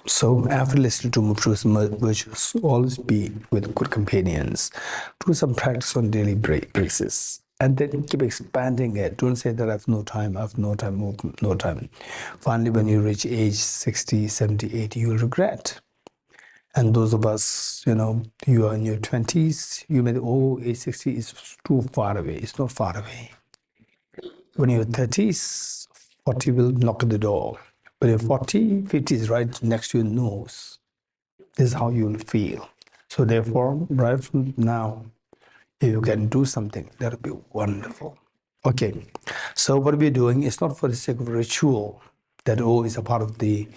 So after listening to Mupchu's virtues, always be with good companions. Do some practice on daily basis. And then keep expanding it. Don't say that I have no time, no time. Finally, when you reach age 60, 70, 80, you'll regret. And those of us, you are in your 20s, you may, age 60 is too far away. It's not far away. When you're 30s, 40 will knock at the door. When you're 40, 50 is right next to your nose. This is how you'll feel. So therefore, right from now, if you can do something, that would be wonderful. Okay, so what we're doing is not for the sake of ritual, that, is a part of the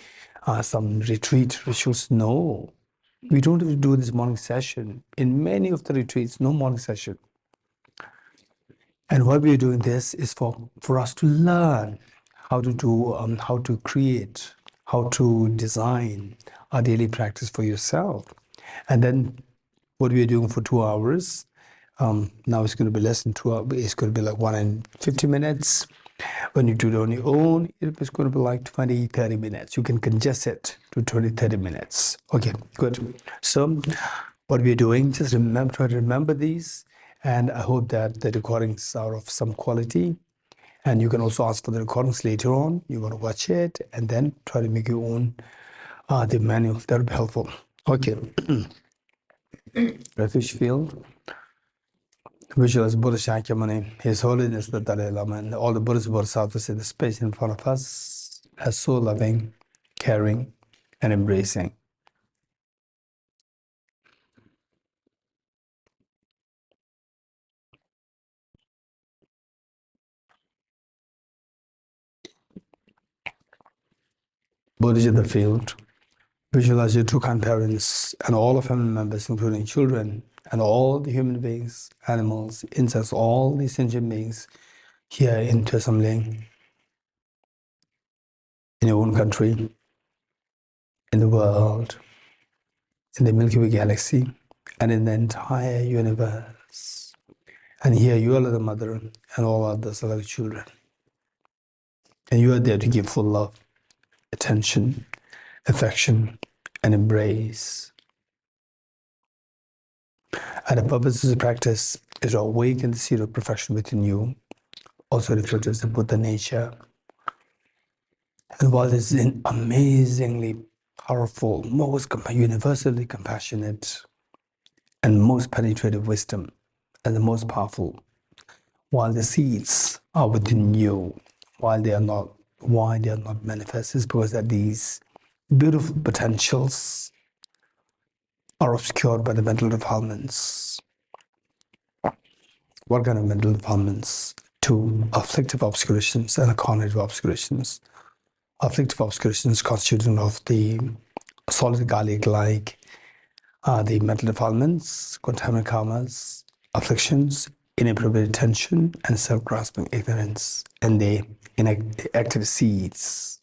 some retreat rituals. No, we don't have to do this morning session. In many of the retreats, no morning session. And why we're doing this is for us to learn how to do, how to create, how to design a daily practice for yourself. And then what we're doing for 2 hours, now it's going to be less than 2 hours. It's going to be like 1 and 50 minutes. When you do it on your own, it's going to be like 20, 30 minutes. You can congest it to 20, 30 minutes. Okay, good. So what we're doing, just try to remember these. And I hope that the recordings are of some quality. And you can also ask for the recordings later on. You want to watch it and then try to make your own the manual. That would be helpful. Okay. Refuge field. Visualize Buddha Shakyamuni, His Holiness the Dalai Lama, and all the Buddhas Bodhisattvas in the space in front of us as so loving, caring, and embracing. Buddhas in the field. Visualize your two kind parents and all the family members, including children, and all the human beings, animals, insects, all the sentient beings here in Tesamling, in your own country, in the world, in the Milky Way galaxy, and in the entire universe. And here you are the mother, and all others are like children. And you are there to give full love, attention, affection, and embrace. And the purpose of the practice is to awaken the seed of perfection within you, also referred as the Buddha nature. And while this is an amazingly powerful, most universally compassionate, and most penetrative wisdom, and the most powerful, while the seeds are within you, why they are not manifest is because that these beautiful potentials are obscured by the mental defilements. What kind of mental defilements? Two afflictive obscurations and cognitive obscurations. Afflictive obscurations constituting of the solid garlic like the mental defilements, contaminant karmas, afflictions, inappropriate attention, and self-grasping ignorance, and the inactive seeds.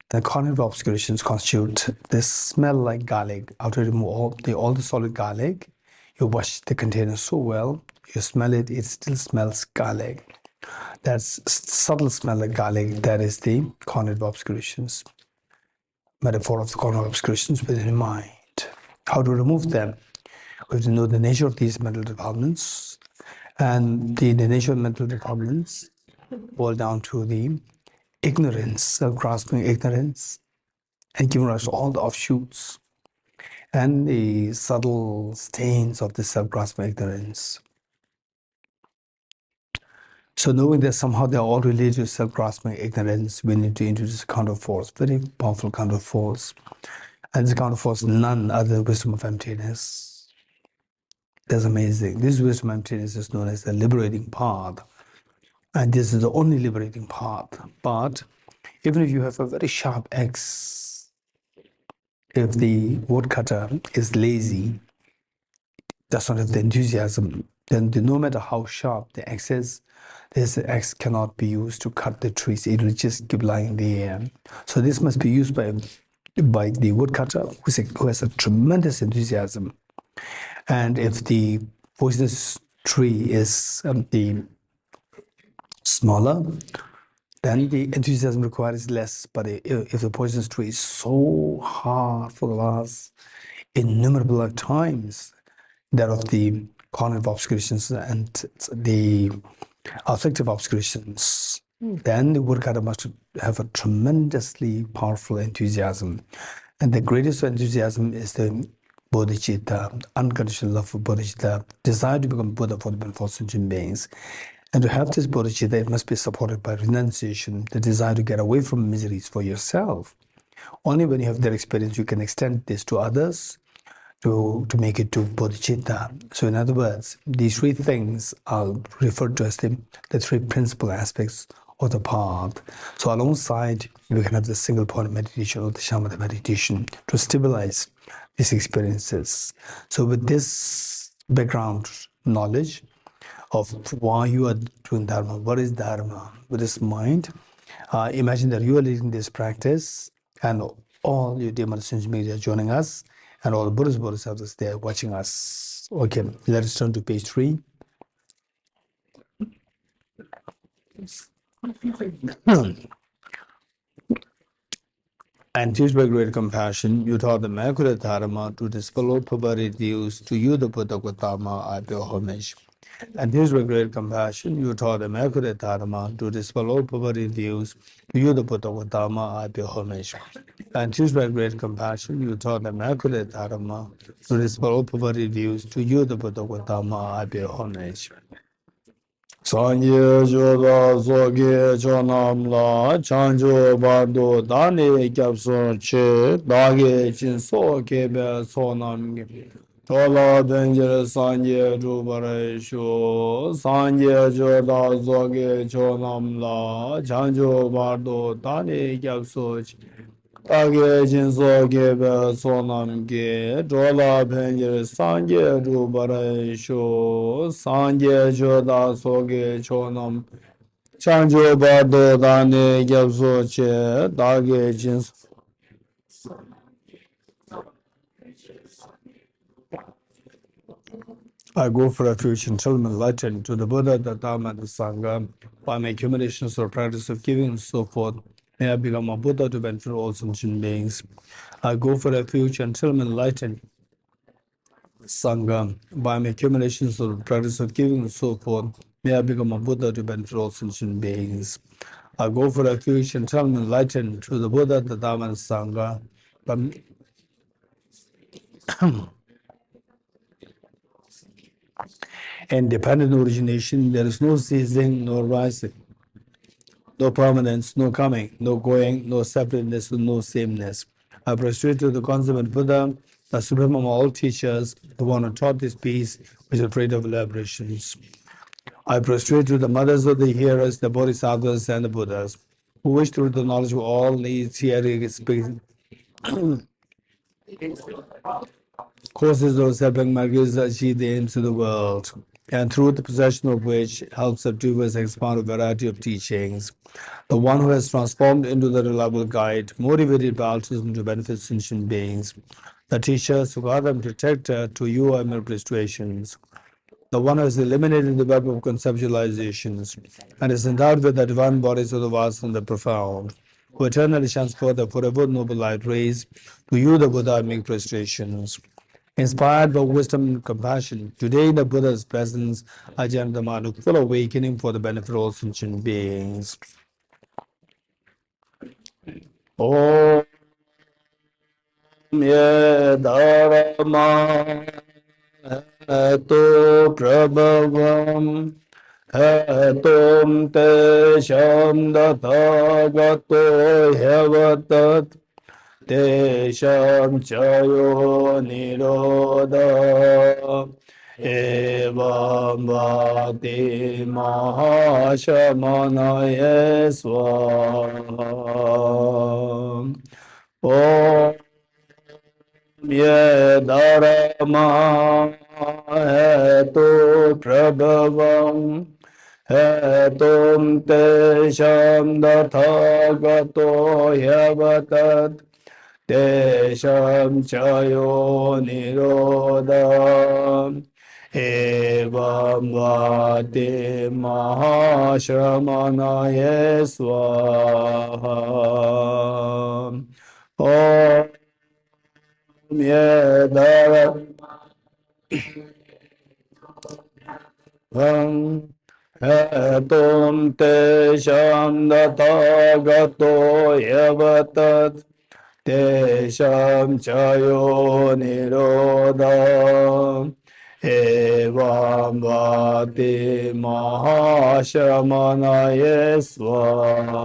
The cognitive obscurations constitute this smell like garlic. After you remove all the solid garlic, you wash the container so well, you smell it, it still smells garlic. That's subtle smell like garlic, that is the cognitive obscurations. Metaphor of the cognitive obscurations within your mind. How to remove them? We have to know the nature of these mental developments, and the nature of mental developments boil down to the ignorance, self-grasping ignorance, and giving rise to all the offshoots and the subtle stains of the self-grasping ignorance. So knowing that somehow they're all related to self-grasping ignorance, we need to introduce a counter force, very powerful counter force. And this counter force, none other than wisdom of emptiness. That's amazing. This wisdom of emptiness is known as the liberating path. And this is the only liberating path. But even if you have a very sharp axe, if the woodcutter is lazy, does not have the enthusiasm, then no matter how sharp the axe is, this axe cannot be used to cut the trees. It will just keep lying in the air. So this must be used by the woodcutter who has a tremendous enthusiasm. And if the poisonous tree is the smaller, then the enthusiasm required is less. But if the poisonous tree is so hard for the last innumerable times, that of the cognitive obscurations and the affective obscurations, then the Woodcutter must have a tremendously powerful enthusiasm. And the greatest enthusiasm is the bodhicitta, unconditional love for bodhicitta, desire to become Buddha for the benefit of sentient beings. And to have this bodhicitta, it must be supported by renunciation, the desire to get away from miseries for yourself. Only when you have that experience, you can extend this to others, to make it to bodhicitta. So in other words, these three things are referred to as the three principal aspects of the path. So alongside, we can have the single point meditation or the shamatha meditation to stabilize these experiences. So with this background knowledge of why you are doing Dharma, what is Dharma, with this mind, imagine that you are leading this practice and all your dear mothers and are joining us, and all the Buddhas, Bodhisattvas, they are watching us. Okay, let us turn to page 3. And teach by great compassion, you taught the Immaculate Dharma to dispel all perverted views. To you, the Buddha Gautama, I pay homage. And teach by great compassion, you taught the Immaculate Dharma to dispel all perverted views. To you, the Buddha Gautama, I pay homage. And teach by great compassion, you taught the Immaculate Dharma to dispel all perverted views. To you, the Buddha Gautama, I pay homage. Sanye joda soge chonam la chanjo bardo dane kyapso che dage chin so kebe sonam tola danger sanye rubare sho sanye joda soge chonam la chanjo bardo dane kyapso che dage chin so kebe sonam ge tola danger sanye rubare sho sanye joda soge chonam chanjo bardo dane gyabso che dage jins. I go for refuge until I'm enlightened to the Buddha, the Dharma, and the Sangha, by my accumulations or practice of giving and so forth. May I become a Buddha to benefit all sentient beings. I go for refuge until I'm enlightened. Sangha, by my accumulations or practice of giving and so forth, may I become a Buddha to benefit all sentient beings. I go for refuge until I'm enlightened through the Buddha, the Dharma, and Sangha. Independent origination, there is no ceasing, no rising, no permanence, no coming, no going, no separateness, no sameness. I prostrate to the consummate Buddha, the supreme of all teachers, the one who taught this peace, which is afraid of elaborations. I prostrate to the mothers of the hearers, the Bodhisattvas and the Buddhas, who wish through the knowledge of all needs, hearing, speaking, causes those helping Margis achieve the aims of the world, and through the possession of which helps subdue and expound a variety of teachings. The one who has transformed into the reliable guide, motivated by altruism to benefit sentient beings. The teacher, Sugata and protector, to you are my prostrations. The one who has eliminated the web of conceptualizations and is endowed with the divine bodies of the vast and the profound, who eternally shines forth the forever noble light rays. To you, the Buddha, I make prostrations. Inspired by wisdom and compassion, today in the Buddha's presence, I chant the mantra full awakening for the benefit of all sentient beings. Om Ye Dharma Hetu Prabhavam Hetum Te Shamdatagato Hevatat Tesham Chayo Niroda Evam Bhakti Mahashamanaye Swaha Om Ye Dharma Hetu Prabhavam Hetum Tesham Dathagato Yavatat Tesham Chayo Niroda Evam Vati Mahashramanaya Swaha. Om Yedara Etum Te Shandata Gato Yavatat Tesham Chayo Nirodha Evam Vati Mahashamanaya Swaha.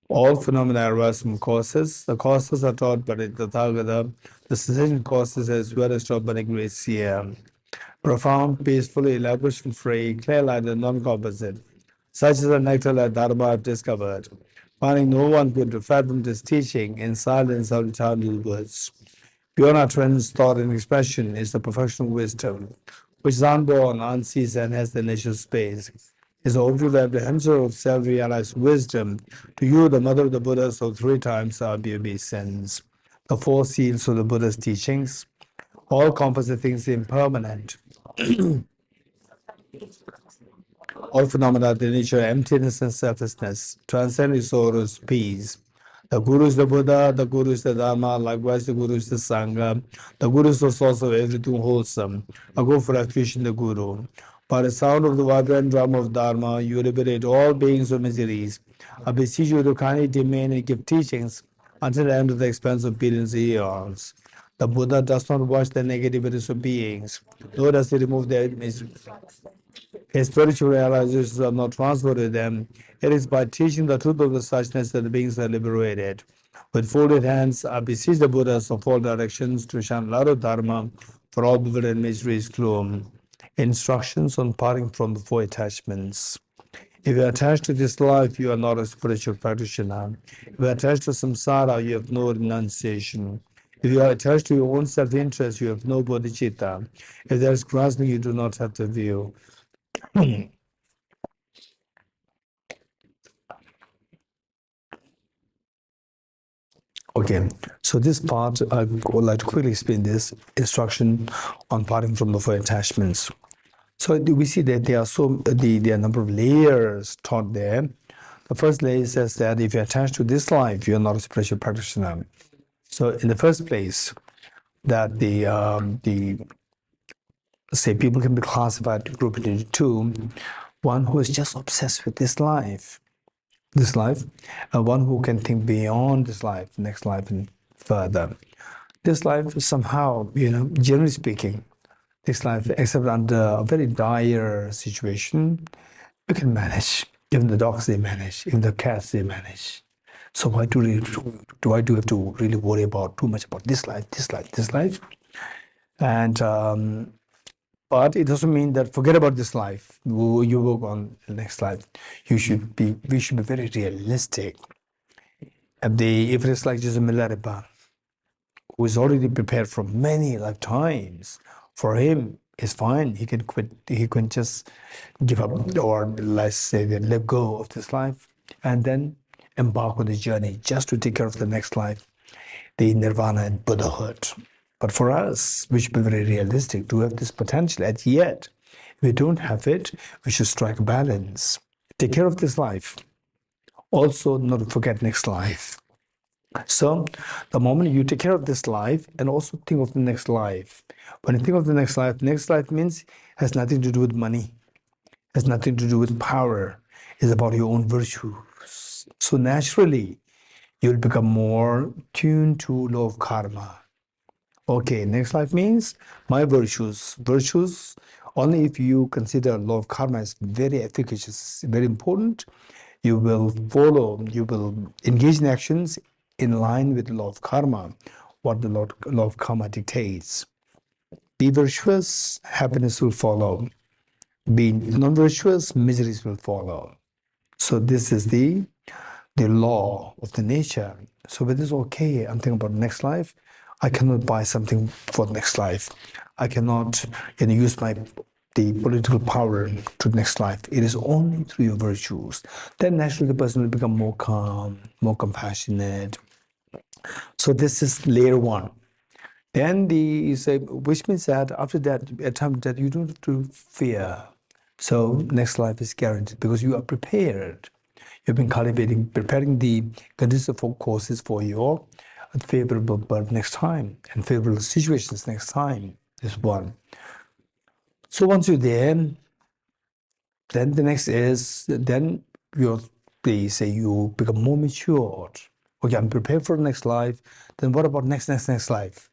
All phenomena arise from causes. The causes are taught by the Tathagata. The cessation causes as well as taught by the great seer. Profound, peaceful, elaboration-free, clear-light, and non-composite. Such is the nectar that Dharma have discovered. Finding no one could fathom this teaching in silence of eternal words. Beyond utterance, thought, and expression is the perfection of wisdom, which is unborn, unceased, and has the initial space. Is the object apprehensive of self-realized wisdom. To you, the mother of the Buddhas, of 3 times our obeisance. The 4 seals of the Buddha's teachings. All composite things impermanent. All phenomena of the nature of emptiness and selflessness, transcending sorrows, peace. The Guru is the Buddha, the Guru is the Dharma, likewise the Guru is the Sangha. The Guru is the source of everything wholesome. I go for refuge in the Guru. By the sound of the vibrant drum of Dharma, you liberate all beings of miseries. I beseech you to kindly remain and give teachings until the end of the expanse of billions of eons. The Buddha does not watch the negativities of beings, nor does he remove their misery. His spiritual realizations are not transferred to them. It is by teaching the truth of the suchness that the beings are liberated. With folded hands, I beseech the Buddhas of all directions to shine light of Dharma for all bewildered miseries gloom. Instructions on parting from the 4 attachments. If you are attached to this life, you are not a spiritual practitioner. If you are attached to samsara, you have no renunciation. If you are attached to your own self-interest, you have no bodhicitta. If there is grasping, you do not have the view. Okay, so this part, I would like to quickly explain this instruction on parting from the 4 attachments. So we see that there are a number of layers taught there. The first layer says that if you're attached to this life, you're not a spiritual practitioner. So in the first place, that the say people can be classified, grouped into 2. One who is just obsessed with this life, and one who can think beyond this life, next life, and further. This life is somehow, generally speaking, this life, except under a very dire situation, you can manage. Even the dogs, they manage. Even the cats, they manage. So why do I have to really worry about too much about this life, this life, this life? And but it doesn't mean that forget about this life. You work on the next life. We should be very realistic. If it's like just a Milarepa, who is already prepared for many lifetimes, for him it's fine. He can quit. He can just give up, or let's say, let go of this life, and then embark on the journey just to take care of the next life, the nirvana and Buddhahood. But for us, we should be very realistic to have this potential. And yet, if we don't have it, we should strike a balance. Take care of this life. Also, not to forget next life. So, the moment you take care of this life and also think of the next life. When you think of the next life means has nothing to do with money, has nothing to do with power. It's about your own virtues. So naturally, you'll become more tuned to law of karma. Okay, next life means my virtues. Virtues, only if you consider law of karma as very efficacious, very important, you will engage in actions in line with the law of karma, what the law of karma dictates. Be virtuous, happiness will follow. Be non-virtuous, miseries will follow. So this is the law of the nature. So it is okay. I'm thinking about next life. I cannot buy something for the next life. I cannot use the political power to the next life. It is only through your virtues. Then naturally the person will become more calm, more compassionate. So this is layer 1. Then you say, which means that after that, at time that you don't have to fear. So next life is guaranteed because you are prepared. You've been cultivating, preparing the conditions for courses for your favorable birth next time and favorable situations next time is one. So once you're there, then the next is then they say you become more matured. Okay, I'm prepared for the next life. Then what about next life?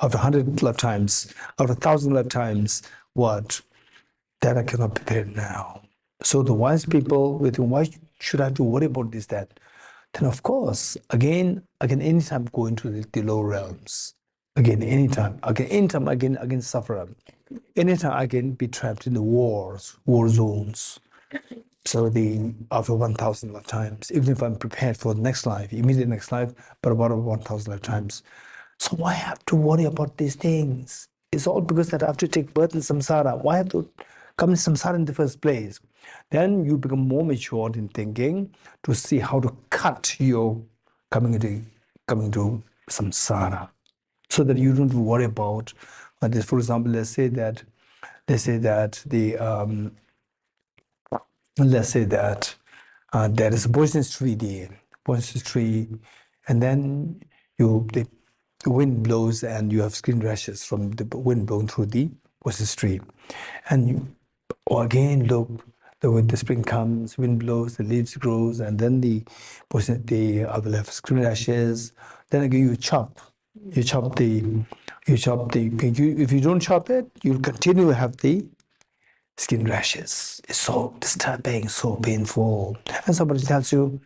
After 100 lifetimes, after 1,000 lifetimes, what? That I cannot prepare now. So the wise people with why should I have to worry about this, that? Then of course, again, I can anytime go into the low realms. Again, anytime I can suffer. Anytime I can be trapped in the war zones. So after 1,000 lifetimes, even if I'm prepared for the next life, immediate next life, but about 1,000 lifetimes. So why have to worry about these things? It's all because that I have to take birth in samsara. Why have to come in samsara in the first place? Then you become more matured in thinking to see how to cut your coming to samsara, so that you don't worry about this. For example, let's say that there is a poisonous tree there, poisonous tree, and then the wind blows and you have skin rashes from the wind blowing through the poisonous tree. And or again, look, when the spring comes, wind blows, the leaves grows, and then I will have skin rashes. Then again, you chop the, if you don't chop it, you'll continue to have the skin rashes. It's so disturbing, so painful. And somebody tells you,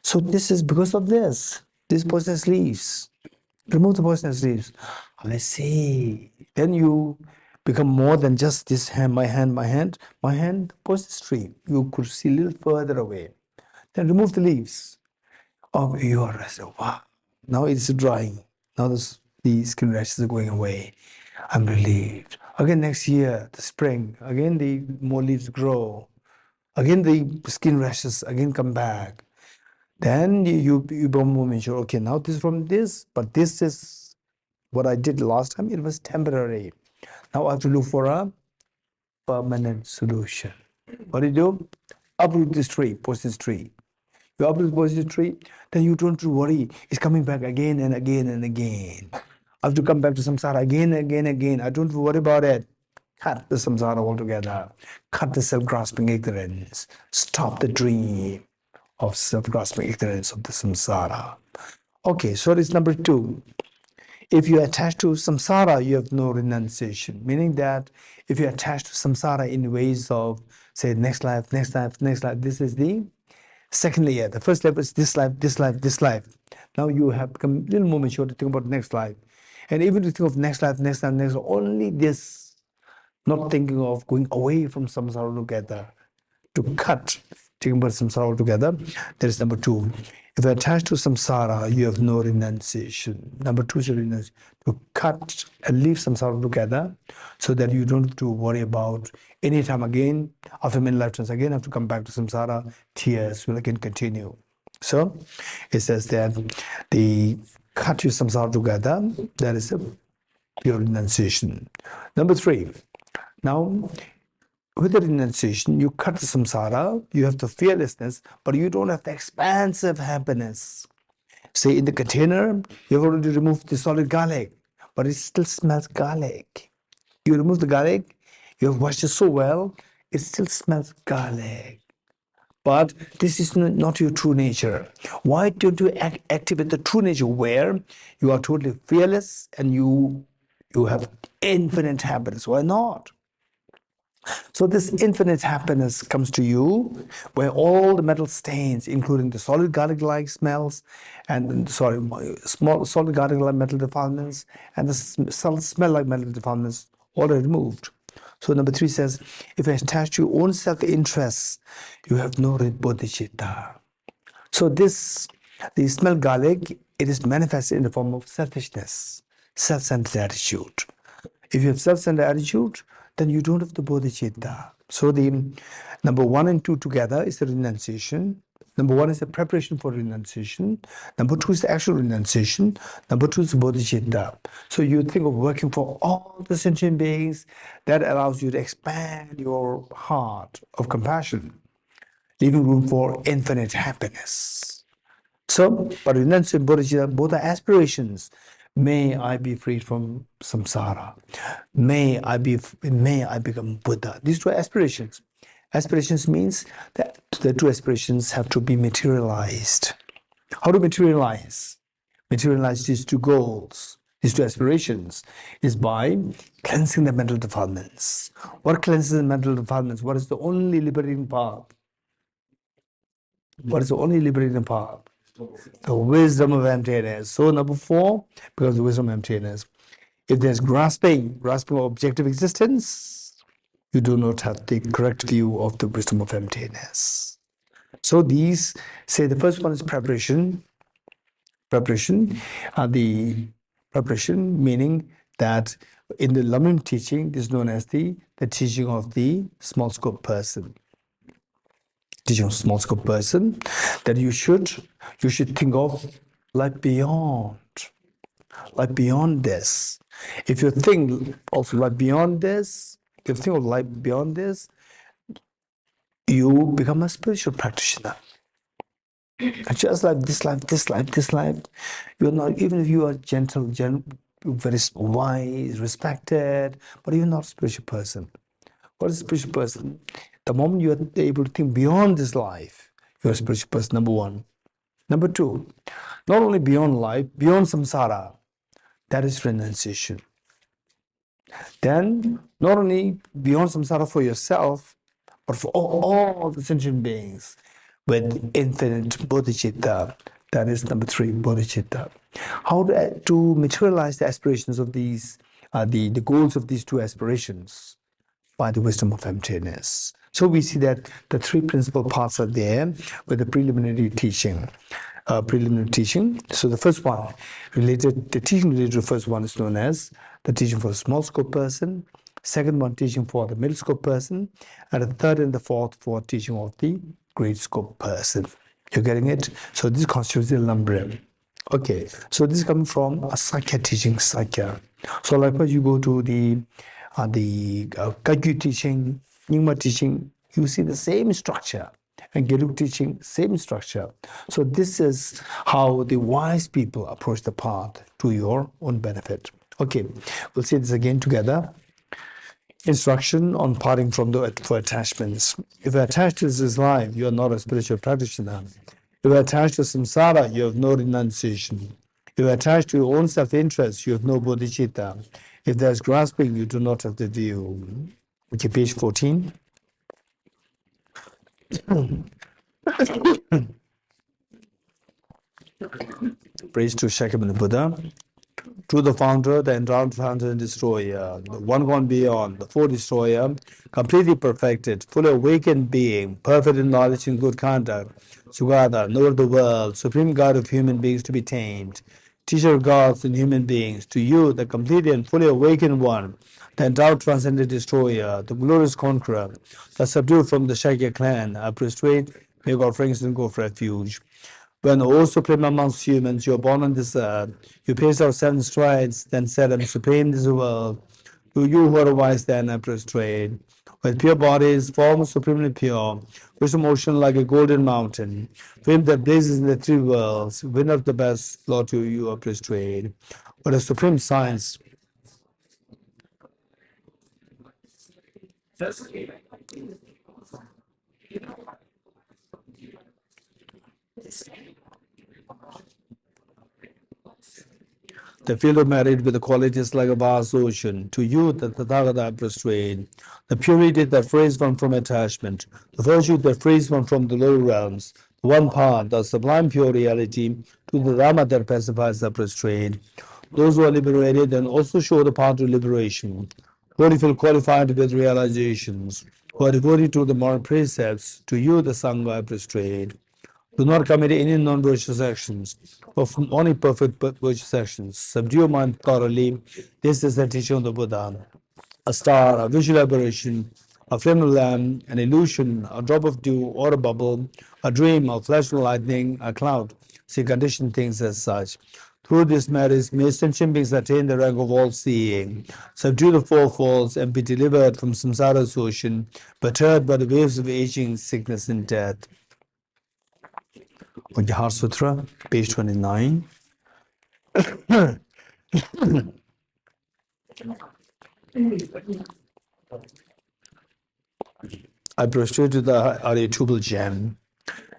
so this is because of this poisonous leaves. Remove the poisonous leaves. I see. Then you become more than just this hand, my hand, poisonous tree. You could see a little further away. Then remove the leaves. Oh, you are rested. Wow. Now it's drying. Now the skin rashes are going away. I'm relieved. Again, next year, the spring, again, the more leaves grow. Again, the skin rashes again come back. Then you become more mature. Okay, now this is from this, but this is what I did last time. It was temporary. Now I have to look for a permanent solution. What do you do? Uproot this tree, poisonous tree. You uproot the poisonous tree, then you don't worry. It's coming back again and again and again. I have to come back to samsara again and again and again. I don't worry about it. Cut the samsara altogether. Cut the self-grasping ignorance. Stop the dream of self-grasping ignorance of the samsara. Okay, so it's number 2. If you attach to samsara, you have no renunciation. Meaning that if you attach to samsara in ways of, say, next life, this is the second layer. The first level is this life, this life, this life. Now you have become a little more mature to think about next life. And even to think of next life, only this, not thinking of going away from samsara altogether, to cut, taking about samsara altogether. That is number 2. If you're attached to samsara, you have no renunciation. Number 2 is renunciation. To cut and leave samsara altogether, so that you don't have to worry about any time again, after many lifetimes again, have to come back to samsara. Tears will again continue. So it says that the cut your samsara together, that is a pure renunciation. Number 3. Now, with the renunciation, you cut the samsara, you have the fearlessness, but you don't have the expansive happiness. Say in the container, you've already removed the solid garlic, but it still smells garlic. You remove the garlic, you have washed it so well, it still smells garlic. But this is not your true nature. Why don't you activate the true nature where you are totally fearless and you have infinite happiness? Why not? So this infinite happiness comes to you where all the metal stains, including the solid garlic-like smells and small solid garlic-like metal defilements and the smell-like metal defilements, all are removed. So number 3 says, if you attach to your own self-interests, you have no bodhicitta. So the smell garlic, it is manifested in the form of selfishness, self-centered attitude. If you have self-centered attitude, then you don't have the bodhicitta. So the number 1 and 2 together is the renunciation. Number one is the preparation for renunciation. Number two is the actual renunciation. Number two is bodhicitta. So you think of working for all the sentient beings. That allows you to expand your heart of compassion, leaving room for infinite happiness. So, but renunciation, bodhicitta, both are aspirations. May I be freed from samsara. May I become Buddha. These two are aspirations. Aspirations means that the two aspirations have to be materialized. How to materialize? Materialize these two goals, these two aspirations, is by cleansing the mental defilements. What cleanses the mental defilements? What is the only liberating path? What is the only liberating path? The wisdom of emptiness. So number four, because the wisdom of emptiness. If there's grasping of objective existence, you do not have the correct view of the wisdom of emptiness. So these, say the first one is preparation. The preparation meaning that in the Laman teaching, this is known as the teaching of the small scope person. Teaching of small scope person, that you should think of life beyond this. If you think of life beyond this, you become a spiritual practitioner. Just like this life, you're not, even if you are gentle, very wise, respected, but you're not a spiritual person. What is a spiritual person? The moment you are able to think beyond this life, you're a spiritual person, number one. Number two, not only beyond life, beyond samsara, that is renunciation. Then, not only beyond samsara for yourself, but for all the sentient beings with infinite bodhicitta. That is number three, bodhicitta. How to materialize the aspirations of these, the goals of these two aspirations? By the wisdom of emptiness. So we see that the three principal parts are there with the preliminary teaching. So the first one, the teaching related to the first one is known as the teaching for the small scope person. Second one, teaching for the middle scope person. And the third and the fourth for teaching of the great scope person. You're getting it? So this constitutes the lumbrium. Okay, so this is coming from a Sakya teaching, Sakya. So likewise, you go to the Kagyu teaching, Nyingma teaching, you see the same structure. And Gelug teaching, same structure. So this is how the wise people approach the path to your own benefit. Okay, we'll see this again together. Instruction on parting from for attachments. If you're attached to this life, you are not a spiritual practitioner. If you're attached to samsara, you have no renunciation. If you're attached to your own self-interest, you have no bodhicitta. If there's grasping, you do not have the view. Okay, page 14. Praise to Shakyamuni Buddha. To the founder, the endowed founder and destroyer, the one gone beyond, the full destroyer, completely perfected, fully awakened being, perfect in knowledge and good conduct, Sugata, knower of the world, supreme God of human beings to be tamed, teacher of gods and human beings, to you, the complete and fully awakened one, the endowed transcendent destroyer, the glorious conqueror, the subdued from the Shakya clan, are prostrate, may God franks and go for refuge. When, O supreme amongst humans, you are born on this earth, you paced out 7 strides, then said, I'm supreme in this world. To you who are wise then are prostrate. With pure bodies, form supremely pure, wisdom ocean like a golden mountain, flame that blazes in the 3 worlds, winner of the best, Lord, to you are prostrate. With a supreme science, the field of merit with the qualities like a vast ocean. To you, the Tathagata prostrate. The purity that frees one from attachment, the virtue that frees one from the lower realms, the one path, the sublime pure reality, to the Dharma that pacifies the prostrate. Those who are liberated and also show the path to liberation, who feel qualified with realizations, who are devoted to the moral precepts, to you, the Sangha prostrate. Do not commit any non-virtuous actions, or from only perfect virtuous actions. Subdue your mind thoroughly. This is the teaching of the Buddha. A star, a visual aberration, a flame of lamp, an illusion, a drop of dew or a bubble, a dream, a flash of lightning, a cloud. See, conditioned things as such. Through this marriage, may sentient beings attain the rank of all-seeing, subdue the four falls, and be delivered from samsara's ocean, perturbed by the waves of aging, sickness, and death. On the Heart Sutra, page 29. I prostrate to the Aryatubal gem.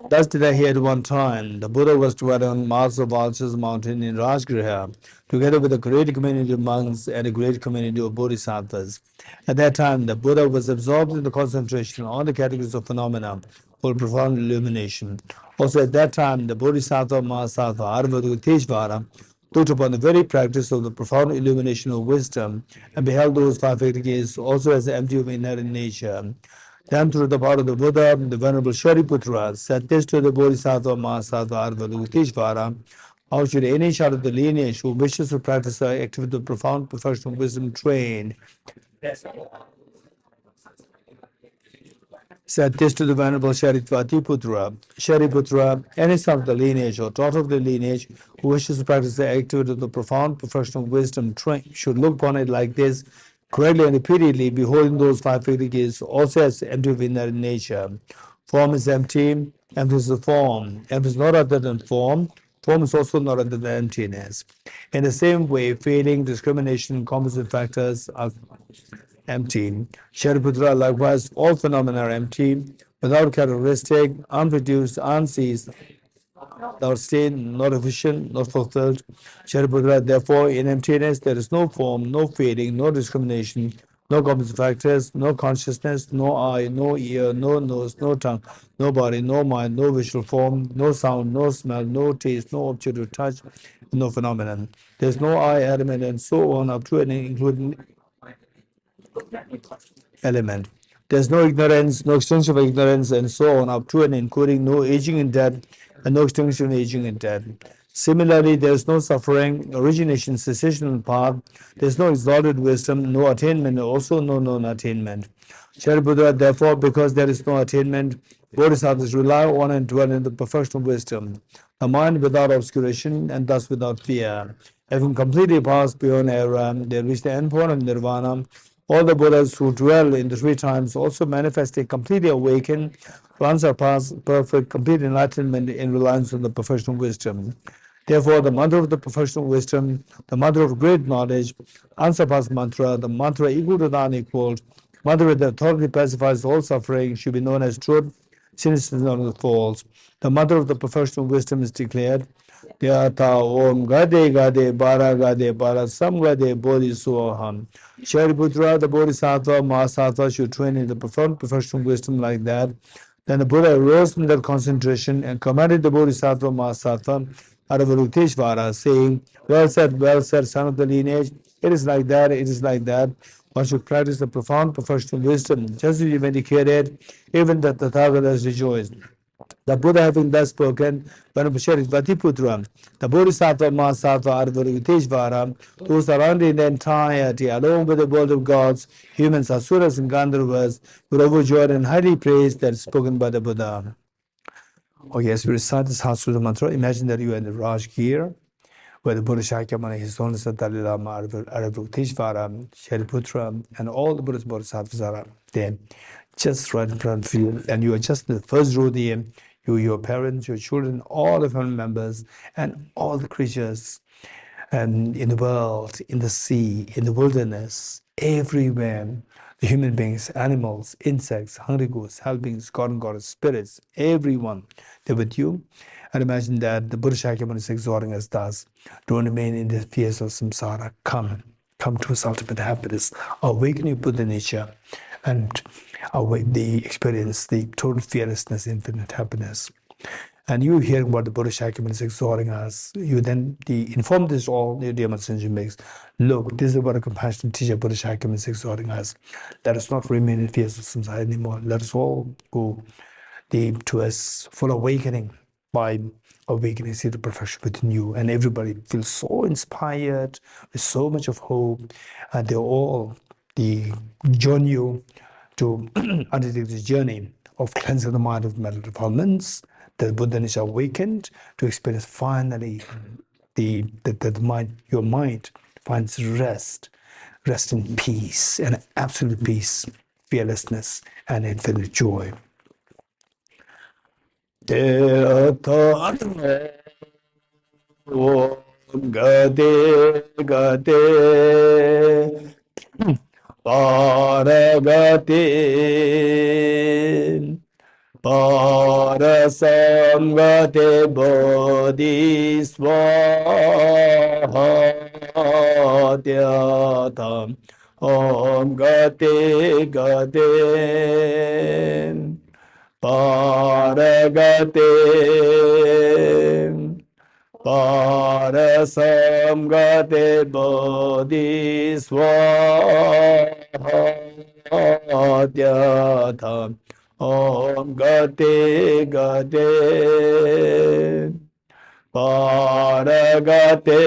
Thus did I hear at one time, the Buddha was dwelling on Mars of Vultures mountain in Rajgriha, together with a great community of monks and a great community of bodhisattvas. At that time, the Buddha was absorbed in the concentration on the categories of phenomena for profound illumination. Also at that time, the Bodhisattva Mahasattva Arvaduteshvara looked upon the very practice of the profound illumination of wisdom and beheld those five entities also as empty of inherent nature. Then, through the power of the Buddha, the Venerable Shariputra said this to the Bodhisattva Mahasattva Arvalokiteshvara: how should any child of the lineage who wishes to practice the activity of profound professional wisdom train? Said this to the Venerable Shariputra: Shariputra, any son of the lineage or daughter of the lineage who wishes to practice the activity of the profound professional wisdom train should look upon it like this, correctly and repeatedly, beholding those five faculties also as empty of inner nature. Form is empty, emptiness is form. Emptiness is not other than form. Form is also not other than emptiness. In the same way, feeling, discrimination, composite factors are empty. Shariputra, likewise, all phenomena are empty, without characteristic, unproduced, unceased, without state, not efficient, not fulfilled. Shariputra, therefore, in emptiness, there is no form, no fading, no discrimination, no composite factors, no consciousness, no eye, no ear, no nose, no tongue, no body, no mind, no visual form, no sound, no smell, no taste, no object of touch, no phenomenon. There's no I element, and so on, up to and including element. There's no ignorance, no extinction of ignorance, and so on, up to and including no aging and death, and no extinction, aging, and death. Similarly, there is no suffering, origination, cessation, and path. There is no exalted wisdom, no attainment, and also no non-attainment. Shariputra, therefore, because there is no attainment, bodhisattvas rely on and dwell in the perfection of wisdom, the mind without obscuration, and thus without fear. Having completely passed beyond error, they reach the endpoint of nirvana. All the Buddhas who dwell in the three times also manifest a completely awakened, unsurpassed, perfect, complete enlightenment in reliance on the perfection of wisdom. Therefore, the mantra of the perfection of wisdom, the mantra of great knowledge, unsurpassed mantra, the mantra equal to the unequaled, mantra that authority pacifies all suffering, should be known as truth, since it is known as false. The mantra of the perfection of wisdom is declared: Yata Om Gade Gade Bara Sam Gade Bodhi Suaham. Shariputra, the Bodhisattva, Mahasattva should train in the profound professional wisdom like that. Then the Buddha arose from that concentration and commanded the Bodhisattva, Mahasattva, Avalokiteshvara, saying, well said, son of the lineage. It is like that, it is like that. One should practice the profound professional wisdom, just as you indicated, even that the Tathagata has rejoiced. The Buddha, having thus spoken, Vatiputra, the Bodhisattva Mahasattva Avalokiteshvara, who surrounding the entirety, along with the world of gods, humans, asuras, and gandharvas, were overjoyed and highly praised that is spoken by the Buddha. Okay, as we recite this Heart Sutra mantra, imagine that you are in the Rajgir, where the Buddha Shakyamuni, His Holiness Dalai Lama, Avalokiteshvara, Shariputra, and all the Buddhas Bodhisattvas are there, just right in front of you, and you are just in the first row there. You, your parents, your children, all the family members, and all the creatures, and in the world, in the sea, in the wilderness, everywhere, the human beings, animals, insects, hungry ghosts, hell beings, God and goddess, spirits, everyone, they're with you. And imagine that the Buddha Shakyamuni is exhorting us thus: don't remain in the fears of samsara. Come to its ultimate happiness. Awaken your Buddha nature and awake the experience, the total fearlessness, infinite happiness. And you hearing what the Buddha Shakyamuni is exhorting us, you then inform this all, your dear messenger makes. Look, this is what a compassionate teacher Buddha Shakyamuni is exhorting us. Let us not remain in fears of samsara anymore. Let us all go to a full awakening by awakening, see the perfection within you. And everybody feels so inspired with so much of hope, and they all join you to undertake this journey of cleansing the mind of mental defilements, that Buddha is awakened to experience finally the mind, your mind finds rest in peace and absolute peace, fearlessness, and infinite joy. Gade gade paragate parasamgate bodhisvahathyatam om gate gate paragate parasamgate bodhisvahathyatam om gate gate paragate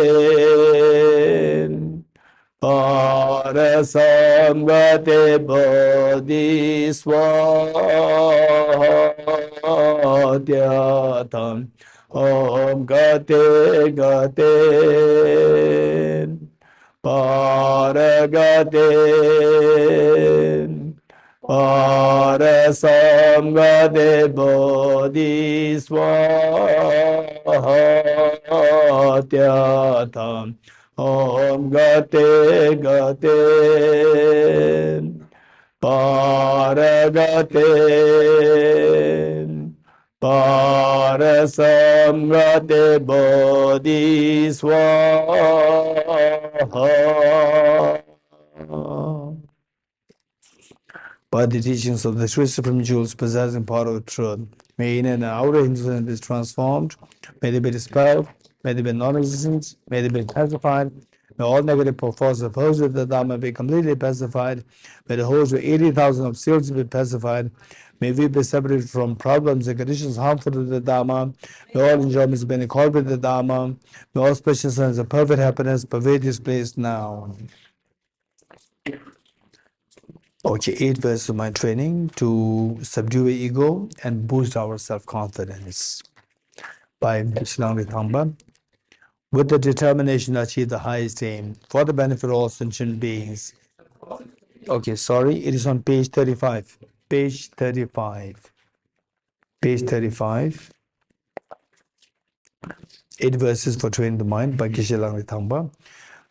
parasamgate bodhisvahathyatam om gate gate paragate parasamgate bodhisvahathyatam om gate gate paragate parasamgate bodhisvaha. By the teachings of the three supreme jewels possessing power of truth, may inner and outer influence be transformed, may they be dispelled, may they be non-existent, may they be pacified, may all negative forces opposed to the Dharma be completely pacified, may the host of 80,000 of seals be pacified, may we be separated from problems and conditions harmful to the Dharma, may all enjoyments be in accord with the Dharma, may all special signs of perfect happiness pervade this place now. Okay, 8 verses of my training to subdue ego and boost our self-confidence by Geshe Dorji. With the determination to achieve the highest aim for the benefit of all sentient beings. Okay, sorry, it is on page 35. Page 35. Page 35. 8 verses for training the mind by Geshe Dorji.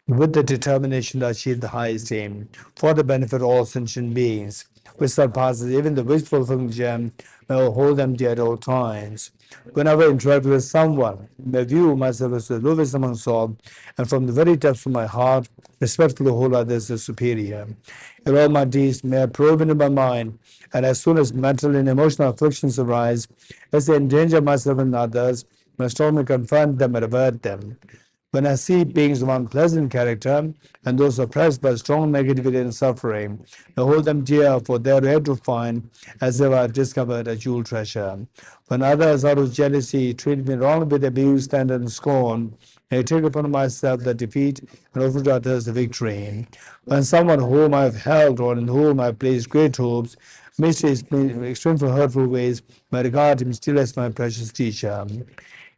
With the determination to achieve the highest aim for the benefit of all sentient beings, which surpasses even the wish-fulfilling gem, may I hold them dear at all times. Whenever I interact with someone, may I view myself as the lowest among all, and from the very depths of my heart, respectfully hold others as superior. In all my deeds, may I probe into my mind, and as soon as mental and emotional afflictions arise, as they endanger myself and others, may I strongly confront them and avert them. When I see beings of unpleasant character and those oppressed by strong negativity and suffering, I hold them dear, for they are rare to find, as if I have discovered a jewel treasure. When others, out of jealousy, treat me wrongly with abuse, slander, and scorn, I take upon myself the defeat and offer to others the victory. When someone whom I have held or in whom I have placed great hopes mistreats me in extremely hurtful ways, I regard him still as my precious teacher.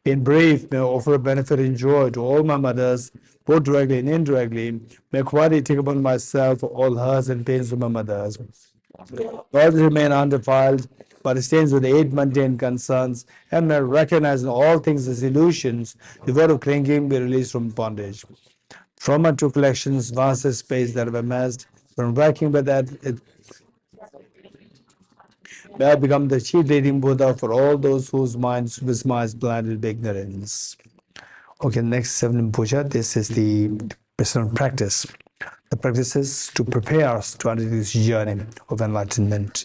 In brief, may I offer benefit and joy to all my mothers, both directly and indirectly. May I quietly take upon myself all hurts and pains of my mothers. All remain undefiled, but stains with 8 mundane concerns, and may I recognize in all things as illusions, devoid of clinging, be released from bondage. From my two collections, vast is space that have amassed, from working with that, may I become the chief leading Buddha for all those whose minds is blinded with ignorance. Okay, next 7 puja. This is the personal practice. The practice is to prepare us to undertake this journey of enlightenment.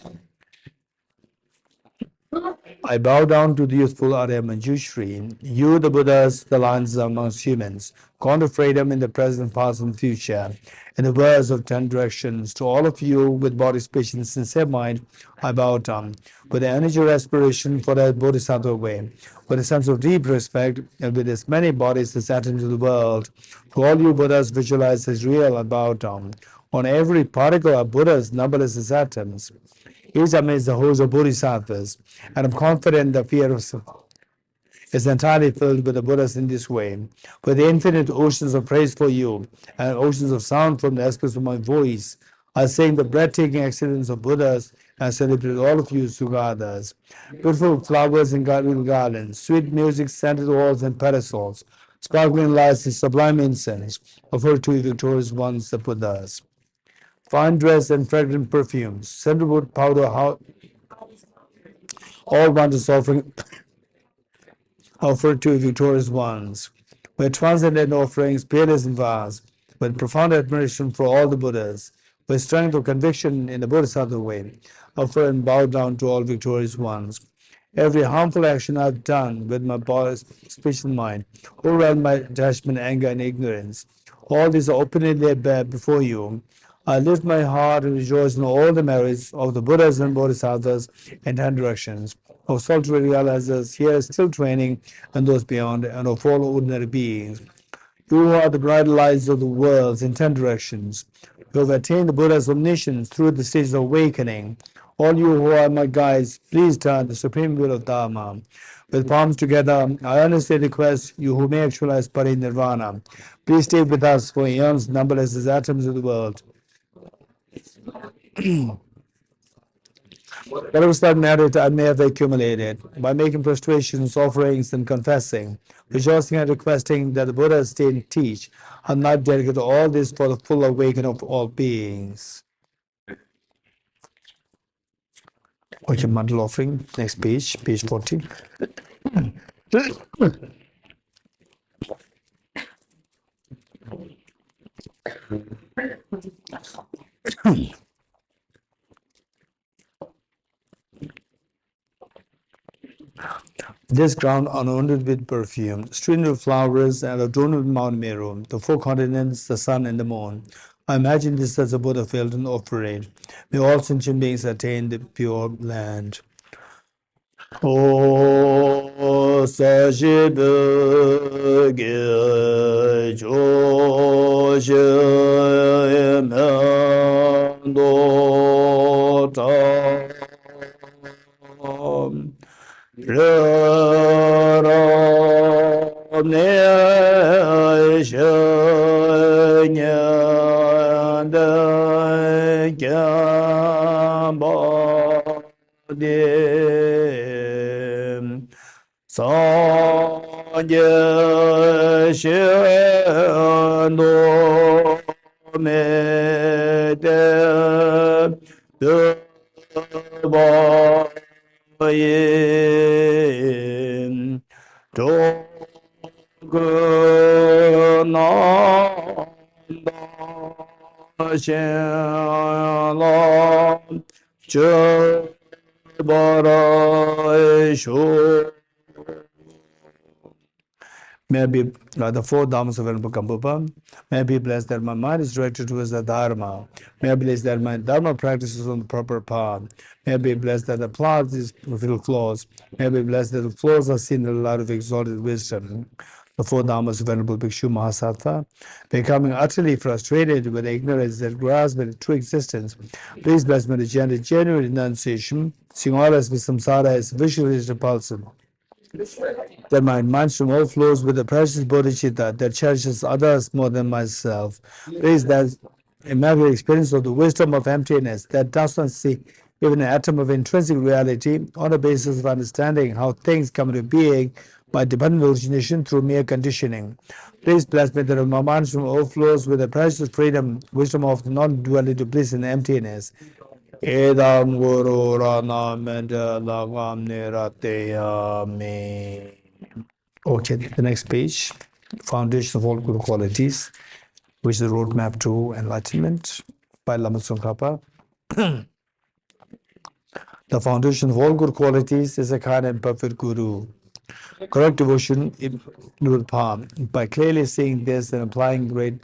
I bow down to the youthful Arya Manjushri, you the Buddhas, the lions amongst humans, gone to freedom in the present, past, and future. In the words of 10 directions, to all of you with body, speech, and sincere mind, I bow down. With the energy of aspiration for the Bodhisattva way, with a sense of deep respect, and with as many bodies as atoms in the world, to all you Buddhas visualize as real, I bow down. On every particle are Buddha's numberless atoms. Each atom is the host of bodhisattvas, and I'm confident the fear of is entirely filled with the Buddhas in this way. With the infinite oceans of praise for you and oceans of sound from the aspects of my voice, I sing the breathtaking excellence of Buddhas and celebrate all of you Sugadas. Beautiful flowers in gardens, sweet music, scented walls and parasols, sparkling lights and sublime incense, offer to you victorious ones, the Buddhas. Fine dress and fragrant perfumes, sandalwood powder, all wonders offering offered to victorious ones, with transcendent offerings, peerless and vast, with profound admiration for all the Buddhas, with strength of conviction in the Bodhisattva way, offer and bow down to all victorious ones. Every harmful action I've done with my body, speech, and mind, overwhelmed by attachment, anger, and ignorance, all these are openly laid bare before you. I lift my heart and rejoice in all the merits of the Buddhas and Bodhisattvas in 10 directions, of solitary realizers here still training and those beyond, and of all ordinary beings. You are the bright lights of the worlds in 10 directions. You have attained the Buddha's omniscience through the stages of awakening. All you who are my guides, please turn the supreme will of Dharma. With palms together, I earnestly request you who may actualize parinirvana. Please stay with us for eons numberless as atoms of the world. Whatever slight merit I may have accumulated by making prostrations, offerings, and confessing, rejoicing and requesting that the Buddha's stay and teach, I now dedicate all this for the full awakening of all beings. Okay, mandal offering, next page, page 40. This ground anointed with perfume, strewn with flowers, and adorned with Mount Meru, the four continents, the sun, and the moon. I imagine this as a Buddha filled and offered. May all sentient beings attain the pure land. O Sajibe Ge Joshe Mendo Ta Ne Shenyanda Gyamba De Sanje Shendo Mede Devayin Dogunanda Shenlam Barai. May I be the four dharmas of Venerable. May I be blessed that my mind is directed towards the Dharma. May I be blessed that my Dharma practice is on the proper path. May I be blessed that the path is fulfilled flaws. May I be blessed that the flaws are seen in the light of exalted wisdom. The four dharmas of Venerable Bhikshu Mahasattva, becoming utterly frustrated with the ignorance that grasps at true existence. Please bless me to generate genuine renunciation, seeing all as with samsara as visually repulsive. That my mind stream overflows with the precious bodhicitta that cherishes others more than myself. Please that immaculate experience of the wisdom of emptiness that does not see even an atom of intrinsic reality on the basis of understanding how things come into being by dependent origination through mere conditioning. Please bless me that my mind stream overflows with the precious freedom, wisdom of the non-duality, bliss and emptiness. Edam Guru Rana Menda Lagam Nirateyami. Okay, the next page, Foundation of All Good Qualities, which is the roadmap to enlightenment by Lama Tsongkhapa. The foundation of all good qualities is a kind and perfect Guru. Correct devotion with palm. By clearly seeing this and applying great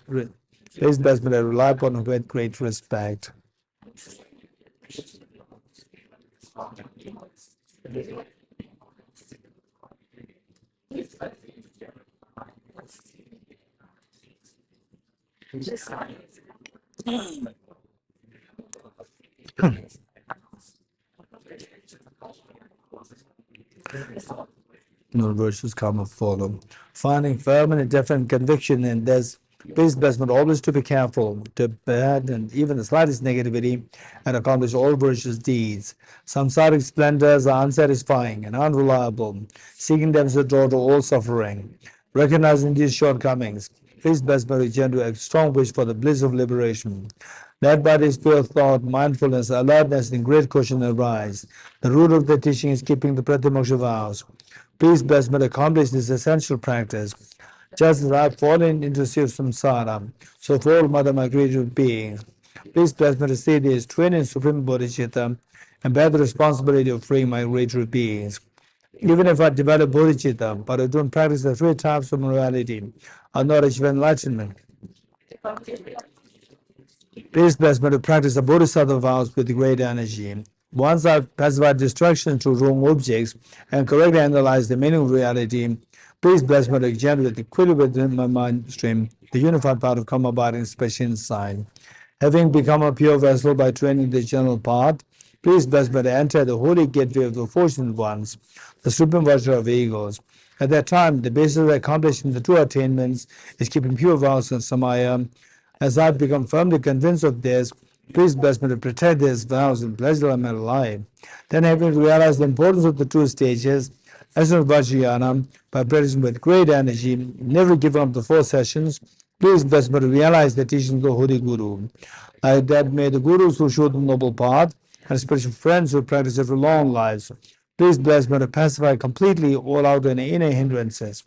investment, I rely upon with great respect. No virtues come or follow. Finding firm and indefinite conviction in this peace best, but always to be careful to bad and even the slightest negativity and accomplish all virtuous deeds. Samsaric splendors are unsatisfying and unreliable, seeking them to draw to all suffering. Recognizing these shortcomings, peace best but return to a strong wish for the bliss of liberation. Led by this pure thought, mindfulness, alertness, and great caution arise. The root of the teaching is keeping the Pratimoksha vows. Please bless me to accomplish this essential practice. Just as I have fallen into sea of samsara, so fall Mother my creative being. Please bless me to see this twin and supreme bodhicitta and bear the responsibility of freeing my creative beings. Even if I develop bodhicitta, but I don't practice the three types of morality, I'll not achieve enlightenment. Please bless me to practice the Bodhisattva vows with great energy. Once I've pacified distraction through wrong objects and correctly analyzed the meaning of reality, please bless me to generate equally within my mind stream the unified part of karma abiding special inside. Having become a pure vessel by training the general path, please bless me to enter the holy gateway of the fortunate ones, the supreme virtue of egos. At that time, the basis of accomplishing the true attainments is keeping pure vows and samaya. As I've become firmly convinced of this, please bless me to protect these vows and pleasure of my life. Then, having realized the importance of the two stages, as of Vajrayana, by practicing with great energy, never giving up the 4 sessions, please bless me to realize the teachings of the Holy Guru. Like that, may the Gurus who show the noble path and spiritual friends who practice it for long lives, please bless me to pacify completely all outer and inner hindrances.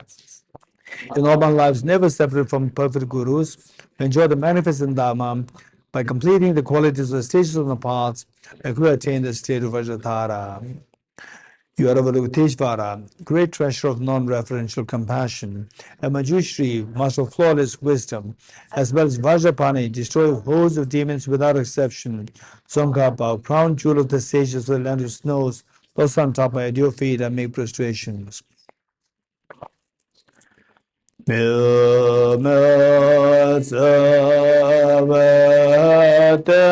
In all my lives, never separate from perfect gurus, enjoy the manifested Dharma by completing the qualities of the stages of the paths, and could attain the state of Vajratara. You are Avalokiteshvara, great treasure of non-referential compassion, and Manjushri, master of flawless wisdom, as well as Vajrapani, destroyer of hosts of demons without exception. Tsongkhapa, crown jewel of the sages of the land of snows, those on top my dear feet and make prostrations. Myo tsawa te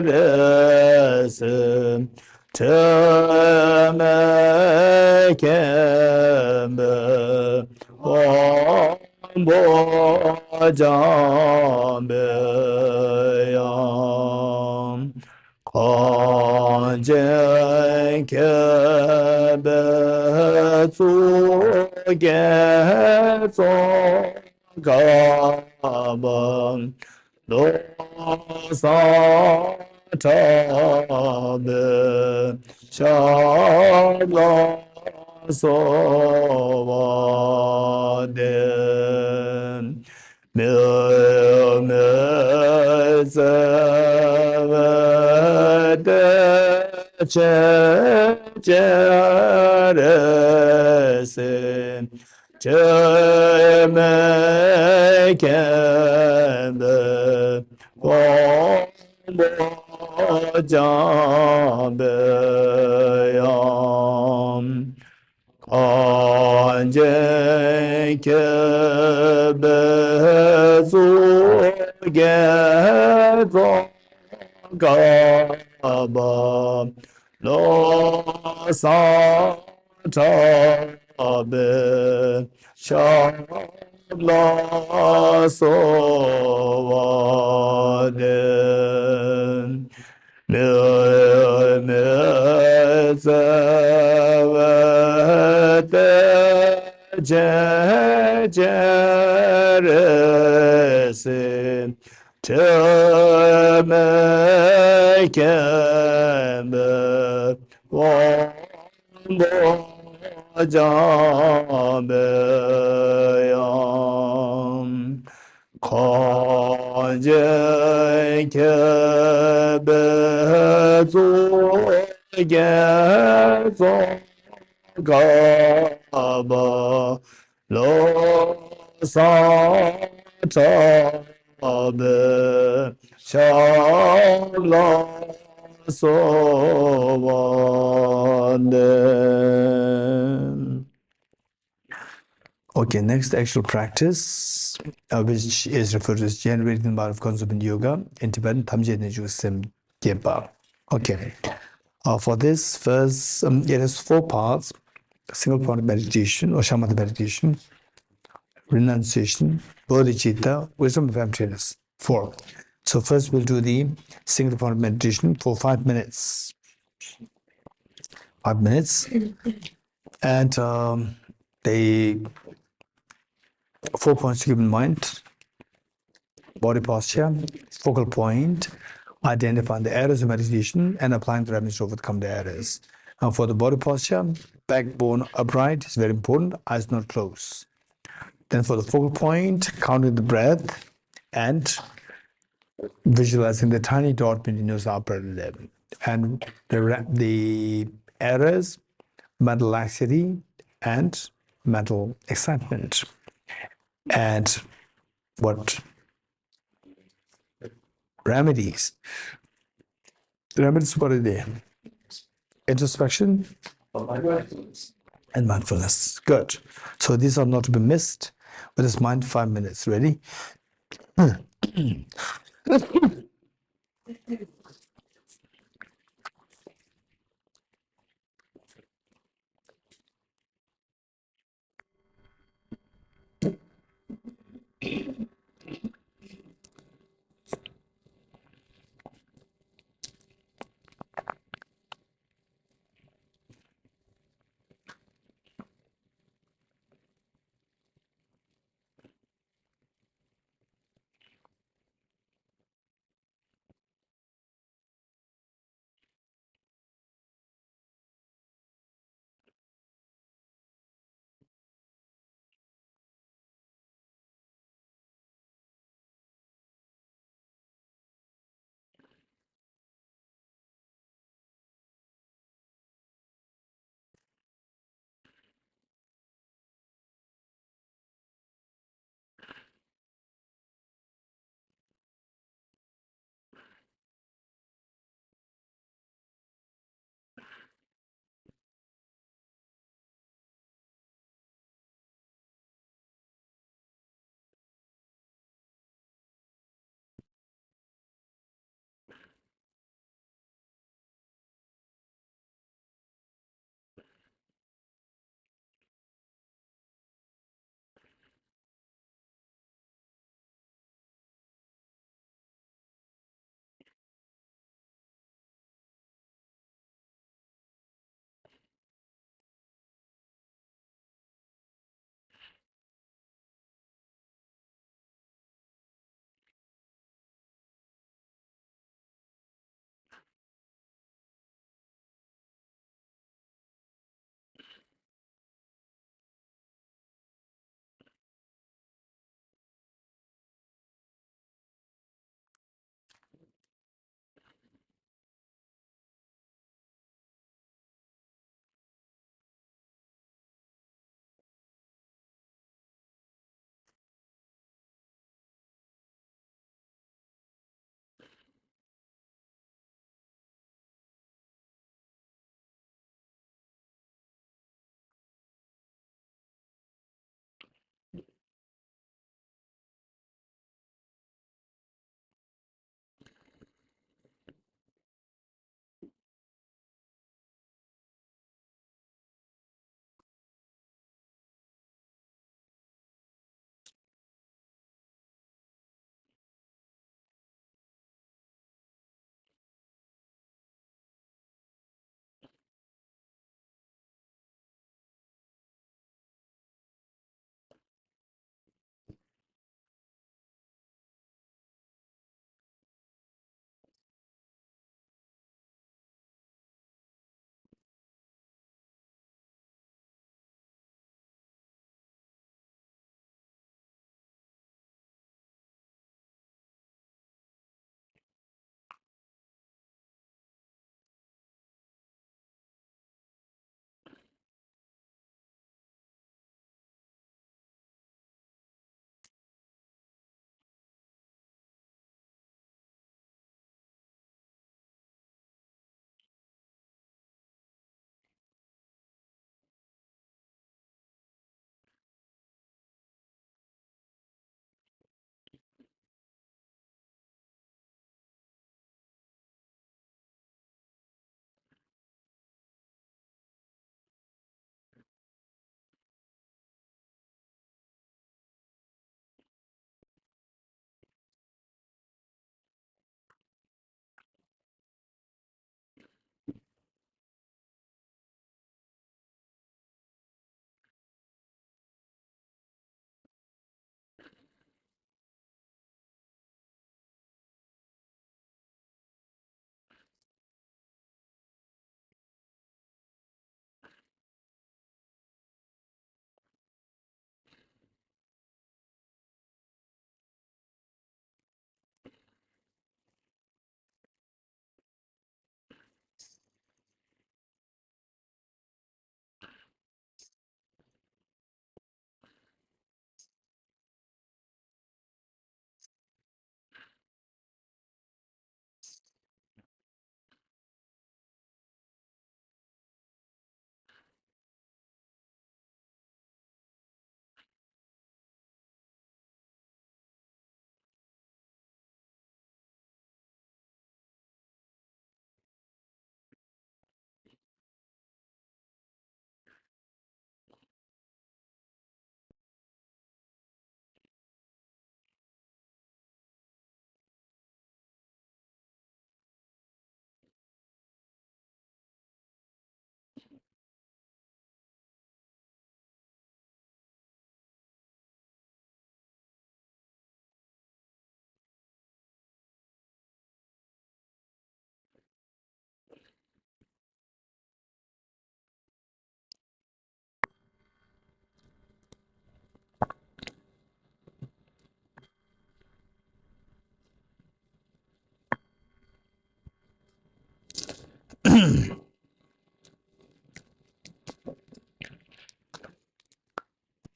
res te me kembe ombo jambe yam Kanjen kebe tsu ge tso gaba lo sa ta be sha la so wa de me Cheresin Chemekembe Ombo Jambeyam Kanjen Kebe Zugezo Gaba Lo Sa Tabe Shabla Sovaden Jeresin Temekembe Wombo Jambeyam Kanjen kebe zu gezo gaba lo sa tabe shala so vande Okay, next actual practice, which is referred to as generating the amount of consuming yoga in Tibetan, Tamje Neju Sim Gyeba. Okay, for this, first, it has 4 parts: single point meditation or shamatha meditation, renunciation, bodhicitta, wisdom of emptiness. 4. So first we'll do the single point meditation for 5 minutes. 5 minutes. And the 4 points to keep in mind: body posture, focal point, identifying the errors of meditation, and applying the remedies to overcome the errors. And for the body posture, backbone upright is very important, eyes not closed. Then for the focal point, counting the breath and visualizing the tiny dot between your upper lip. And the errors, mental laxity, and mental excitement. And what remedies? The remedies, what are they? Introspection and mindfulness. Good. So these are not to be missed. Let us mind 5 minutes. Ready?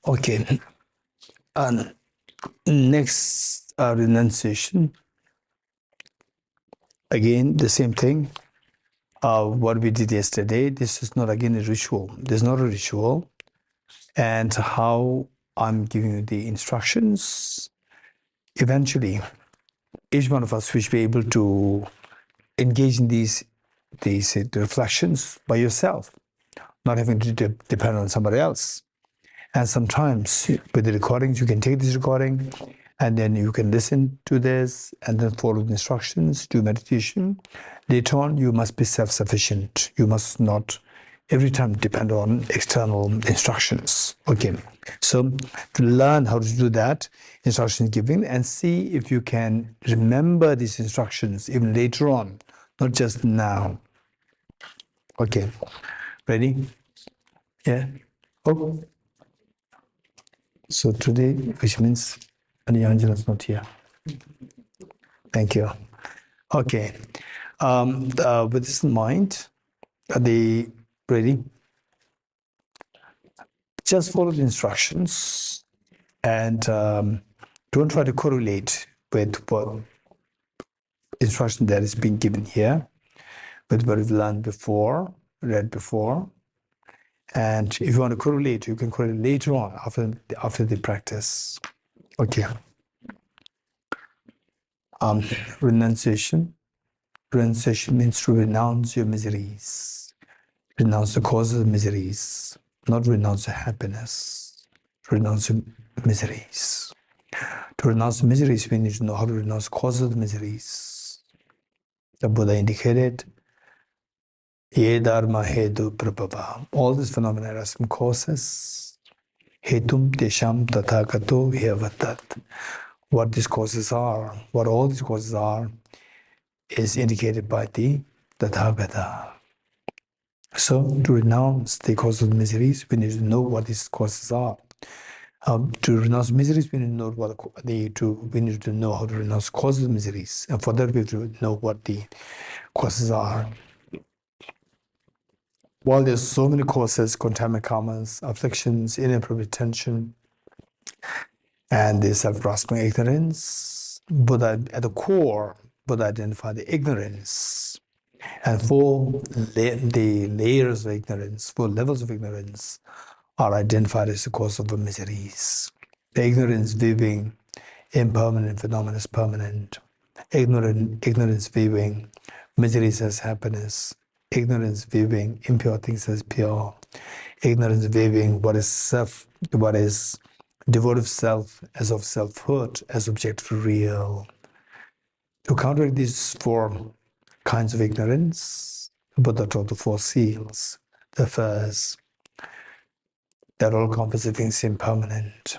Okay. And next renunciation. Again, the same thing. What we did yesterday. This is not again a ritual. There's not a ritual. And how I'm giving you the instructions. Eventually, each one of us will be able to engage in these reflections by yourself, not having to depend on somebody else. And sometimes with the recordings, you can take this recording and then you can listen to this and then follow the instructions, do meditation. Later on, you must be self-sufficient. You must not every time depend on external instructions. Okay, so to learn how to do that, instruction giving, and see if you can remember these instructions even later on, not just now. Okay, ready? Yeah. Oh. So today, which means Anyanjana is not here. Thank you. Okay. With this in mind, are they ready? Just follow the instructions and don't try to correlate with what instruction that is being given here, with what we've learned before, read before. And if you want to correlate, you can correlate later on after the practice. Okay. Renunciation. Renunciation means to renounce your miseries, renounce the causes of miseries, not renounce the happiness, renounce the miseries. To renounce miseries, we need to know how to renounce causes of miseries. The Buddha indicated, Ye dharma hetu prabhava. All these phenomena are some causes. Hetum tesham tathagato hyavatat. What these causes are, what all these causes are, is indicated by the Tathagata. So, to renounce the causes of miseries, we need to know what these causes are. To renounce miseries, we need to know we need to know how to renounce causes of miseries, and for that we have to know what the causes are. While there's so many causes, contaminant karmas, afflictions, inappropriate tension, and the self-grasping ignorance, Buddha at the core, Buddha identified the ignorance. And the layers of ignorance, 4 levels of ignorance, are identified as the cause of the miseries. The ignorance viewing impermanent phenomena as permanent. Ignorance viewing miseries as happiness. Ignorance viewing impure things as pure. Ignorance viewing what is devoid of self as of selfhood, as objective real. To counteract these 4 kinds of ignorance, Buddha taught the 4 seals. The first, that all composite things impermanent.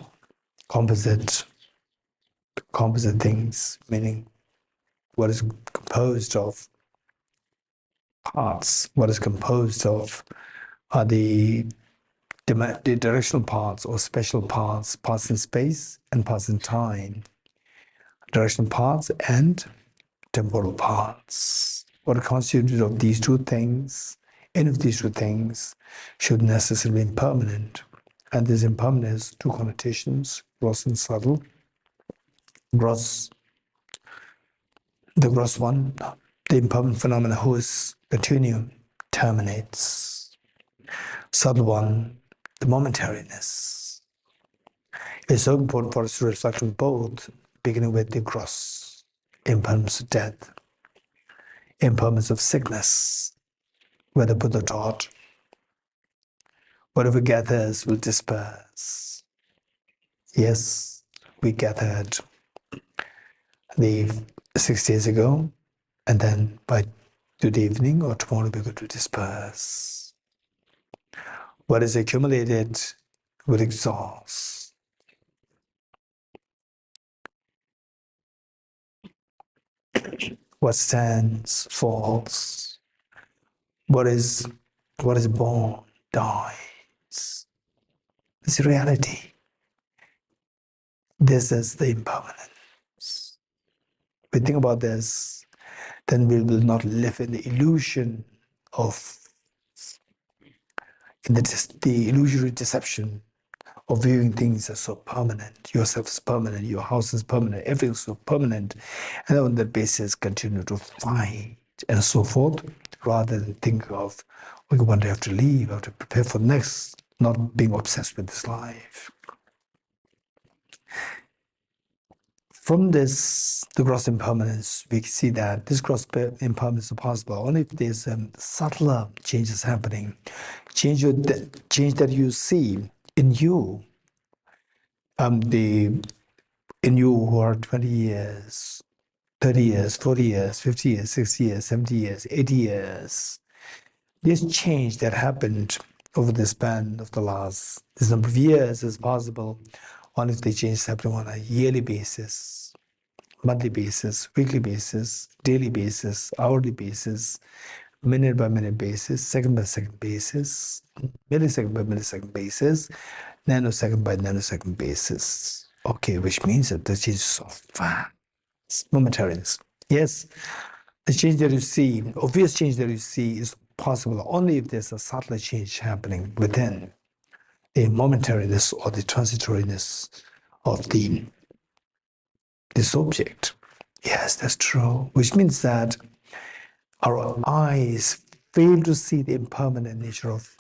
Composite things, meaning what is composed of parts. What is composed of are the directional parts or special parts, parts in space and parts in time. Directional parts and temporal parts. What are constituted of these 2 things? Any of these 2 things should necessarily be impermanent. And this impermanence, 2 connotations, gross and subtle. Gross, the gross one, the impermanent phenomena whose continuum terminates. Subtle one, the momentariness. It's so important for us to reflect on both, beginning with the gross, impermanence of death, impermanence of sickness, where the Buddha taught, whatever gathers will disperse. Yes, we gathered the 6 days ago, and then by today evening or tomorrow we're going to disperse. What is accumulated will exhaust. What stands falls. What is born dies. It's reality. This is the impermanence. If we think about this, then we will not live in the illusion of the illusory deception of viewing things as so permanent. Yourself is permanent, your house is permanent, everything is so permanent. And on that basis, continue to fight and so forth, rather than think of, okay, one day I have to leave, I have to prepare for the next, not being obsessed with this life. From this, the gross impermanence, we see that this gross impermanence is possible only if there's subtler changes happening. Change that you see in you, in you who are 20 years, 30 years, 40 years, 50 years, 60 years, 70 years, 80 years. This change that happened over the span of the last this number of years is possible only if the change is happening on a yearly basis, monthly basis, weekly basis, daily basis, hourly basis, minute by minute basis, second by second basis, millisecond by millisecond basis, nanosecond by nanosecond basis. Okay, which means that the change is so fast, momentariness. Yes, the change that you see, obvious change that you see is possible only if there's a subtle change happening within the momentariness or the transitoriness of this object. Yes, that's true. Which means that our eyes fail to see the impermanent nature of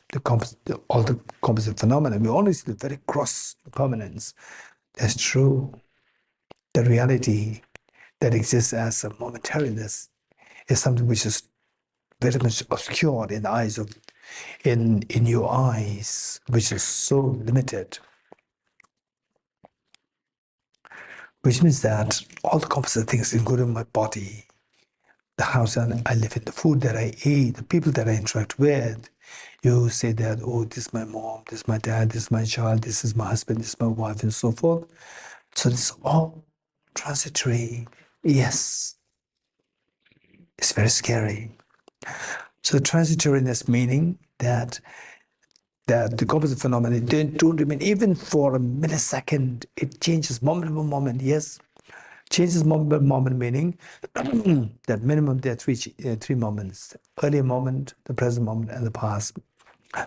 all the composite phenomena. We only see the very gross impermanence. That's true. The reality that exists as a momentariness is something which is very much obscured in the eyes of in your eyes, which is so limited. Which means that all the composite things, including my body, the house I live in, the food that I eat, the people that I interact with, you say that, oh, this is my mom, this is my dad, this is my child, this is my husband, this is my wife, and so forth. So this is all transitory. Yes, it's very scary. So the transitoriness meaning that the composite phenomena don't remain even for a millisecond. It changes moment by moment. Yes, changes moment by moment, meaning that minimum there are three moments: the earlier moment, the present moment, and the past,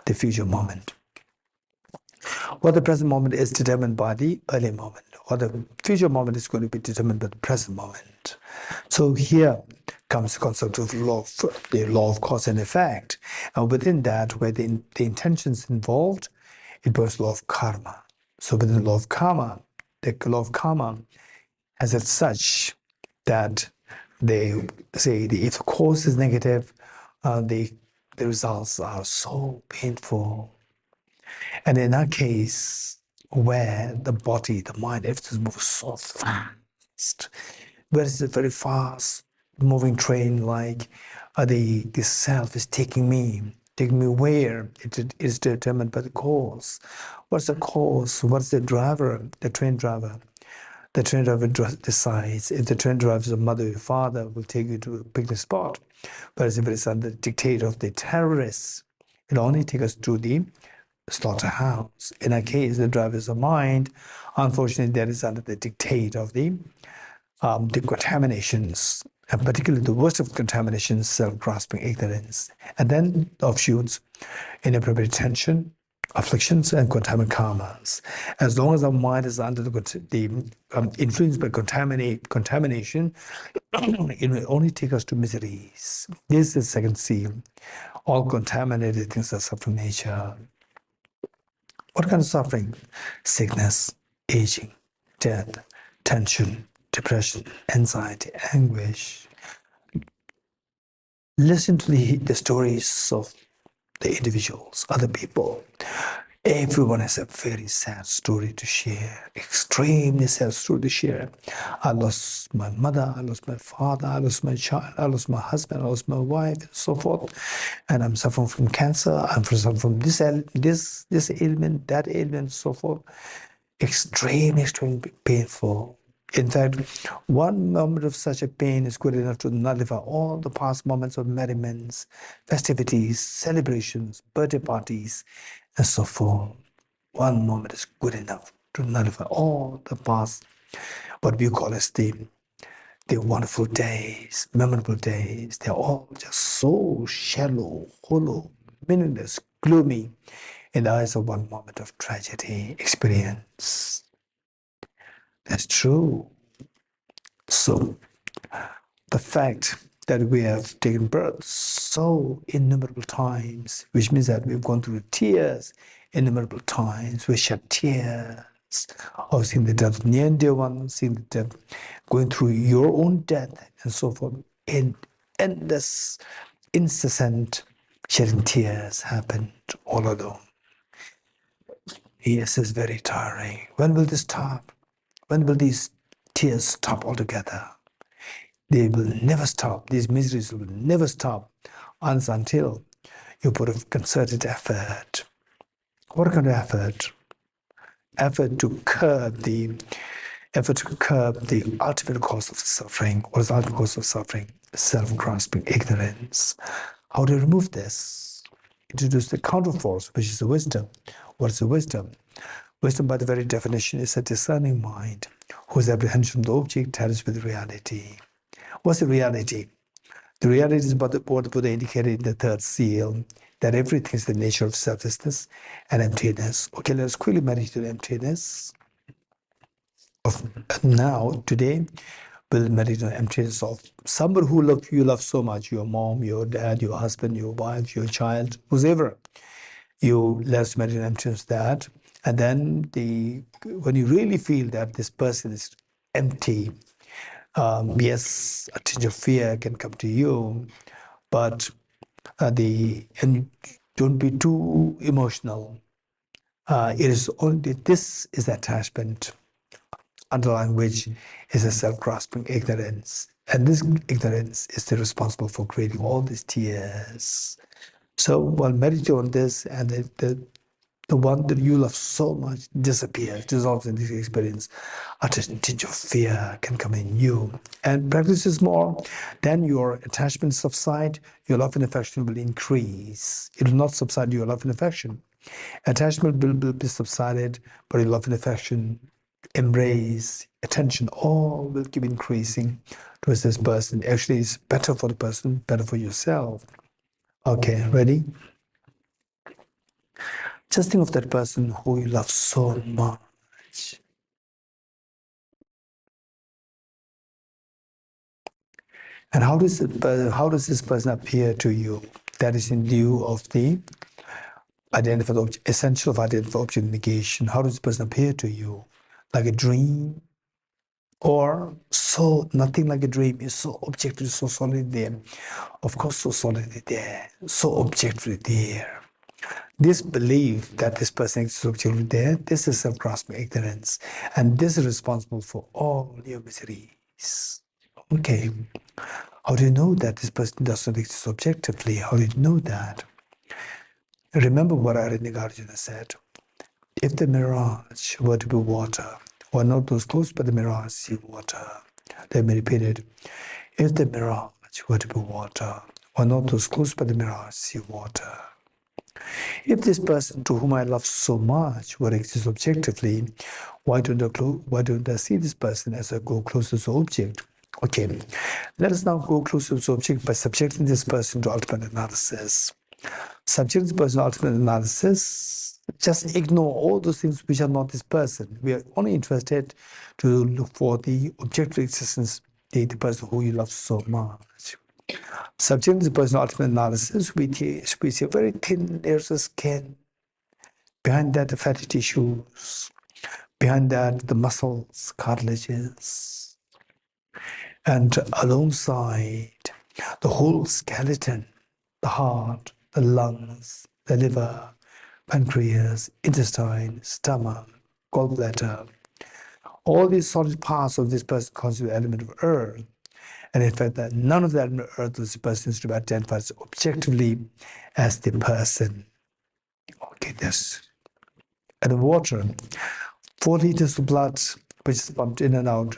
the future moment. Or the present moment is determined by the earlier moment, or the future moment is going to be determined by the present moment. So here comes the concept of the law of cause and effect. And within that, where the intentions involved, it becomes law of karma. So within the law of karma, the law of karma has it such that they say if the cause is negative, the results are so painful. And in that case, where the body, the mind, everything moves so fast, where it's a very fast moving train, like the self is taking me where it is determined by the cause. What's the cause? What's the driver, the train driver? The train driver decides. If the train driver is a mother or father, will take you to a picnic spot. Whereas if it is under the dictate of the terrorists, it'll only take us to the slaughterhouse. In a case, the driver is a mind. Unfortunately, that is under the dictate of the contaminations, and particularly the worst of contaminations, self-grasping ignorance, and then the offshoots, inappropriate attention, afflictions, and contaminant karmas. As long as our mind is under the influence by contamination, it will only take us to miseries. This is the second seal. All contaminated things are suffering nature. What kind of suffering? Sickness, aging, death, tension, depression, anxiety, anguish. Listen to the stories of the individuals, other people. Everyone has a very sad story to share, extremely sad story to share. I lost my mother, I lost my father, I lost my child, I lost my husband, I lost my wife, and so forth. And I'm suffering from cancer, I'm suffering from this ailment, that ailment, so forth. Extremely painful. In fact, one moment of such a pain is good enough to nullify all the past moments of merriments, festivities, celebrations, birthday parties, and so forth. One moment is good enough to nullify all the past, what we call as the the wonderful days, memorable days, they're all just so shallow, hollow, meaningless, gloomy in the eyes of one moment of tragedy experience. That's true. So the fact that we have taken birth so innumerable times, which means that we've gone through tears innumerable times, we shed tears of seeing the death of near and dear ones, seeing the death, going through your own death, and so forth, in endless, incessant shedding tears happened all alone. Yes, it's very tiring. When will this stop? When will these tears stop altogether? They will never stop. These miseries will never stop until you put a concerted effort. What kind of effort? Effort to curb the ultimate cause of suffering. What is the ultimate cause of suffering? Self-grasping ignorance. How do you remove this? Introduce the counterforce, which is the wisdom. What is the wisdom? Wisdom, by the very definition, is a discerning mind whose apprehension of the object tallies with reality. What's the reality? The reality is what the Buddha indicated in the third seal, that everything is the nature of selflessness and emptiness. Okay, let's quickly meditate on emptiness. Now, today, we'll meditate on emptiness of somebody who you love so much, your mom, your dad, your husband, your wife, your child, whoever. Let's meditate on emptiness of that. And then when you really feel that this person is empty, yes, a tinge of fear can come to you, but and don't be too emotional. It is only this is attachment, underlying which is a self-grasping ignorance, and this ignorance is the responsible for creating all these tears. So while meditating on this, and the one that you love so much disappears, dissolves in this experience, a tinge of fear can come in you. And practice this more, then your attachment subside, your love and affection will increase. It will not subside your love and affection. Attachment will be subsided, but your love and affection, embrace, attention, all will keep increasing towards this person. Actually, it's better for the person, better for yourself. Okay, ready? Just think of that person who you love so much. And how does this person appear to you? That is in lieu of the identified object, essential of identified object negation. How does this person appear to you? Like a dream? Or so nothing like a dream, is so objectively, so solid there. Of course, so solidly there, so objectively there. This belief that this person is objectively there, this is self-grasping ignorance. And this is responsible for all your miseries. Okay. How do you know that this person does not exist objectively? How do you know that? Remember what Arjuna said. If the mirage were to be water, were not those close by the mirage see water? Let me repeat it. If the mirage were to be water, were not those close by the mirage see water? If this person to whom I love so much were exist objectively, why don't I see this person as I go closer to the object? Okay, let us now go closer to the object by subjecting this person to ultimate analysis. Subject this person to ultimate analysis, just ignore all those things which are not this person. We are only interested to look for the objective existence, the person who you love so much. Subject this person to ultimate analysis, we see a very thin layers of skin. Behind that, the fatty tissues. Behind that, the muscles, cartilages. And alongside, the whole skeleton, the heart, the lungs, the liver, pancreas, intestine, stomach, gallbladder. All these solid parts of this person constitute the element of earth. And in fact, that none of the element of earth of this person is to be identified objectively as the person. Okay, this. And the water, 4 liters of blood, which is pumped in and out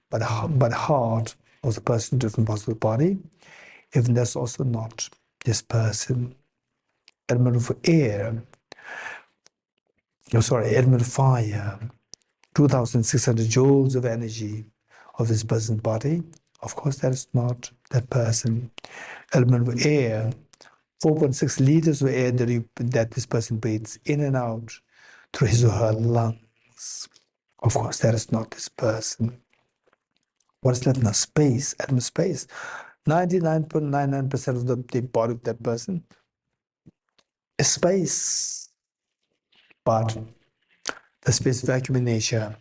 by the heart of the person to different parts of the body, even that's also not this person. Element of air, element of fire, 2,600 joules of energy of this person's body, Of course, that is not that person. Element of air, 4.6 liters of air that this person breathes in and out through his or her lungs. Of course, that is not this person. What is left now? Space, atom space. 99.99% of the body of that person is space. But the space vacuum in nature,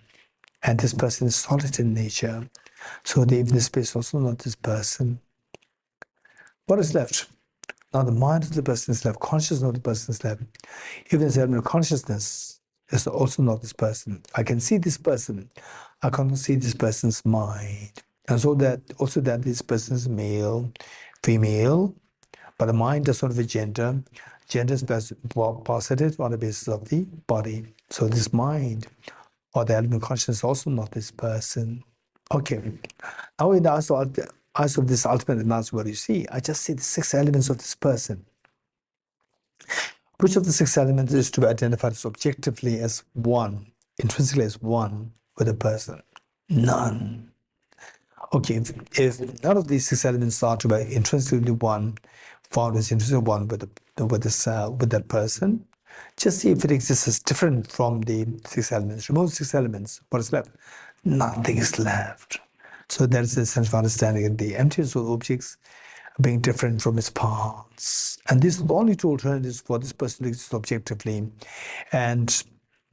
and this person is solid in nature. So the space also not this person. What is left? Now the mind of the person is left, consciousness of the person is left. Even the element of consciousness is also not this person. I can see this person. I cannot see this person's mind. And so that also that this person is male, female, but the mind does not have a gender. Gender is posited on the basis of the body. So this mind or the element of consciousness is also not this person. Okay. Now in the eyes of this ultimate analysis, what you see, I just see the 6 elements of this person. Which of the 6 elements is to be identified as objectively as one, intrinsically as one with a person? None. Okay, if none of these 6 elements are to be intrinsically one, found as intrinsically one with that person, just see if it exists as different from the 6 elements. Remove 6 elements. What is left? Nothing is left. So that is the sense of understanding the emptiness of objects being different from its parts. And these are the only 2 alternatives for this person to exist objectively. And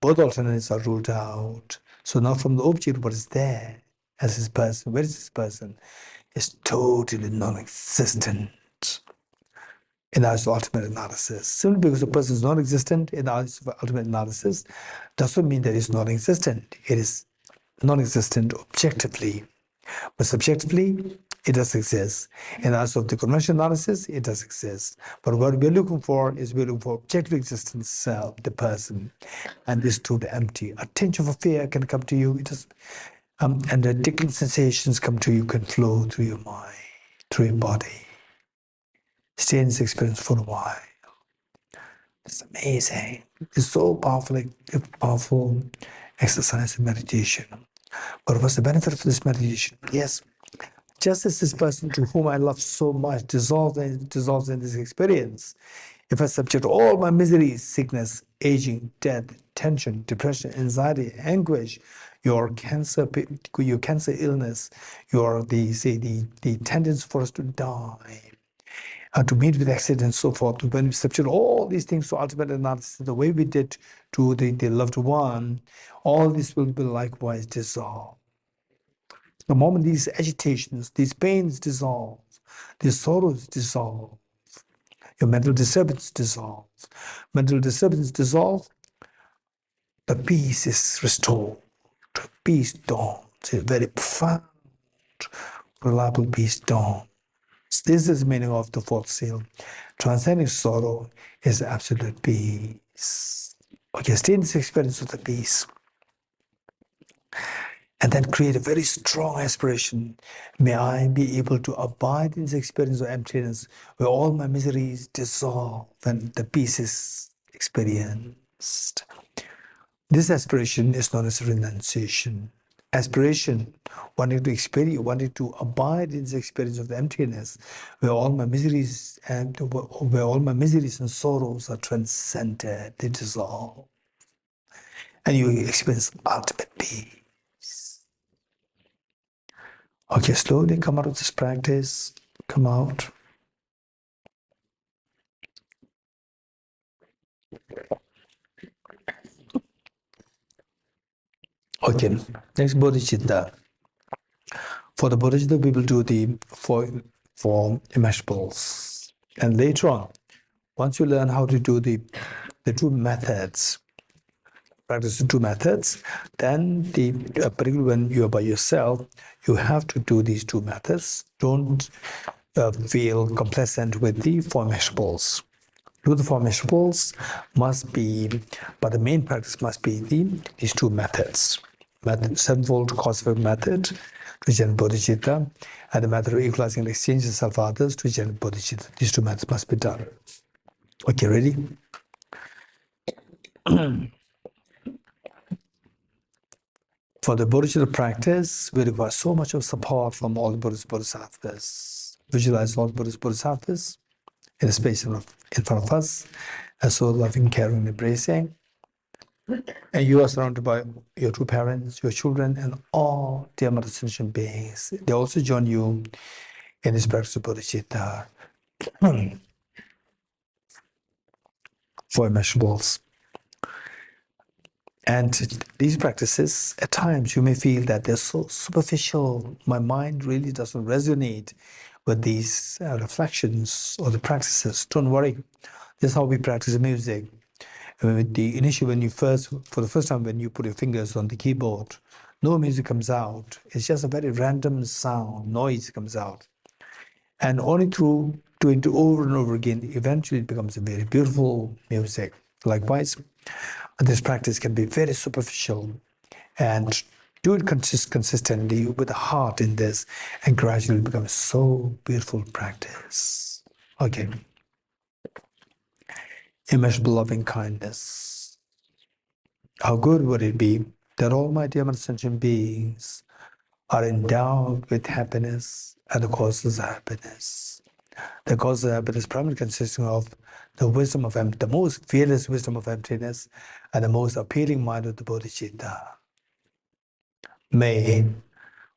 both alternatives are ruled out. So now from the object, what is there as this person? Where is this person? Is totally non-existent in the eyes of ultimate analysis. Simply because a person is non-existent in the eyes of ultimate analysis doesn't mean that it's non-existent. It is non-existent objectively. But subjectively, it does exist. In the eyes of the conventional analysis, it does exist. But what we're looking for is we're looking for objective existence, self, the person, and this too, the empty. A tinge of a fear can come to you. It does, and the tickling sensations come to you, can flow through your mind, through your body. Stay in this experience for a while. It's amazing. It's so powerful, like a powerful exercise in meditation. But what's the benefit of this meditation? Yes, just as this person to whom I love so much dissolves in this experience, if I subject all my miseries, sickness, aging, death, tension, depression, anxiety, anguish, your cancer illness, the tendency for us to die, to meet with accidents and so forth, when we subject all these things to ultimate analysis, the way we did to the loved one, all this will be likewise dissolved. The moment these agitations, these pains dissolve, these sorrows dissolve, your mental disturbance dissolves. Mental disturbance dissolve, the peace is restored. Peace dawns, a very profound, reliable peace dawns. This is the meaning of the 4th seal. Transcending sorrow is absolute peace. Okay, stay in this experience of the peace. And then create a very strong aspiration. May I be able to abide in this experience of emptiness where all my miseries dissolve and the peace is experienced. This aspiration is known as renunciation. Aspiration, wanting to experience, wanting to abide in this experience of the emptiness where all my miseries and sorrows are transcended, they dissolve. And you experience ultimate peace. Okay, slowly come out of this practice. Come out. Okay, next bodhicitta. For the bodhicitta, we will do the four immeasurables. And later on, once you learn how to do the 2 methods, practice the 2 methods, then particularly when you are by yourself, you have to do these 2 methods. Don't feel complacent with the 4 immeasurables. Do the 4 immeasurables must be, but the main practice must be these 2 methods. Sevenfold causative method to generate bodhicitta, and the method of equalizing and exchanging self-others to generate bodhicitta. These 2 methods must be done. Okay, ready? For the Bodhisattva practice, we require so much of support from all the Bodhisattvas. Visualize all the Bodhisattvas in the space in front of us, and so loving, caring, embracing. And you are surrounded by your two parents, your children, and all dear mother sentient beings. They also join you in this practice of bodhicitta for immeasurables. And these practices, at times you may feel that they're so superficial. My mind really doesn't resonate with these reflections or the practices. Don't worry. This is how we practice music. When you for the first time, when you put your fingers on the keyboard, no music comes out. It's just a very random sound, noise comes out. And only through doing it over and over again, eventually it becomes a very beautiful music. Likewise, this practice can be very superficial, and do it consistently with a heart in this, and gradually become so beautiful practice. Okay. Immeasurable loving kindness. How good would it be that all my dear sentient beings are endowed with happiness and the causes of happiness. The causes of happiness primarily consisting of the wisdom of the most fearless wisdom of emptiness and the most appealing mind of the bodhicitta. May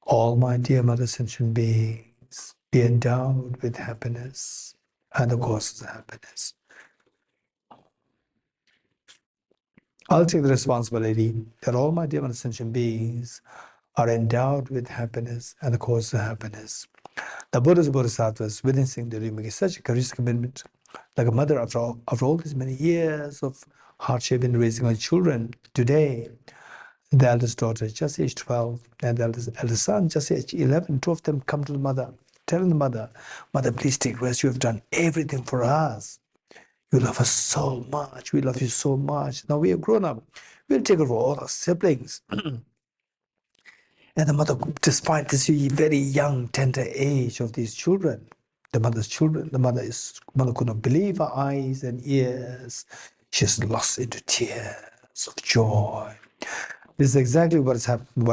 all my dear mother sentient beings be endowed with happiness and the causes of happiness. I'll take the responsibility that all my dear sentient beings are endowed with happiness and the cause of happiness. The Buddha's Bodhisattvas witnessing the Rimage is such a courageous commitment. Like a mother, after all these many years of hardship in raising her children, today, the eldest daughter, just age 12, and the eldest son, just age 11, two of them come to the mother, telling the mother, Mother, please take rest. You have done everything for us. You love us so much. We love you so much. Now we are grown up. We'll take over all our siblings. And the mother, despite this very young, tender age of these children, the mother's children, mother could not believe her eyes and ears. She's lost into tears of joy. This is exactly what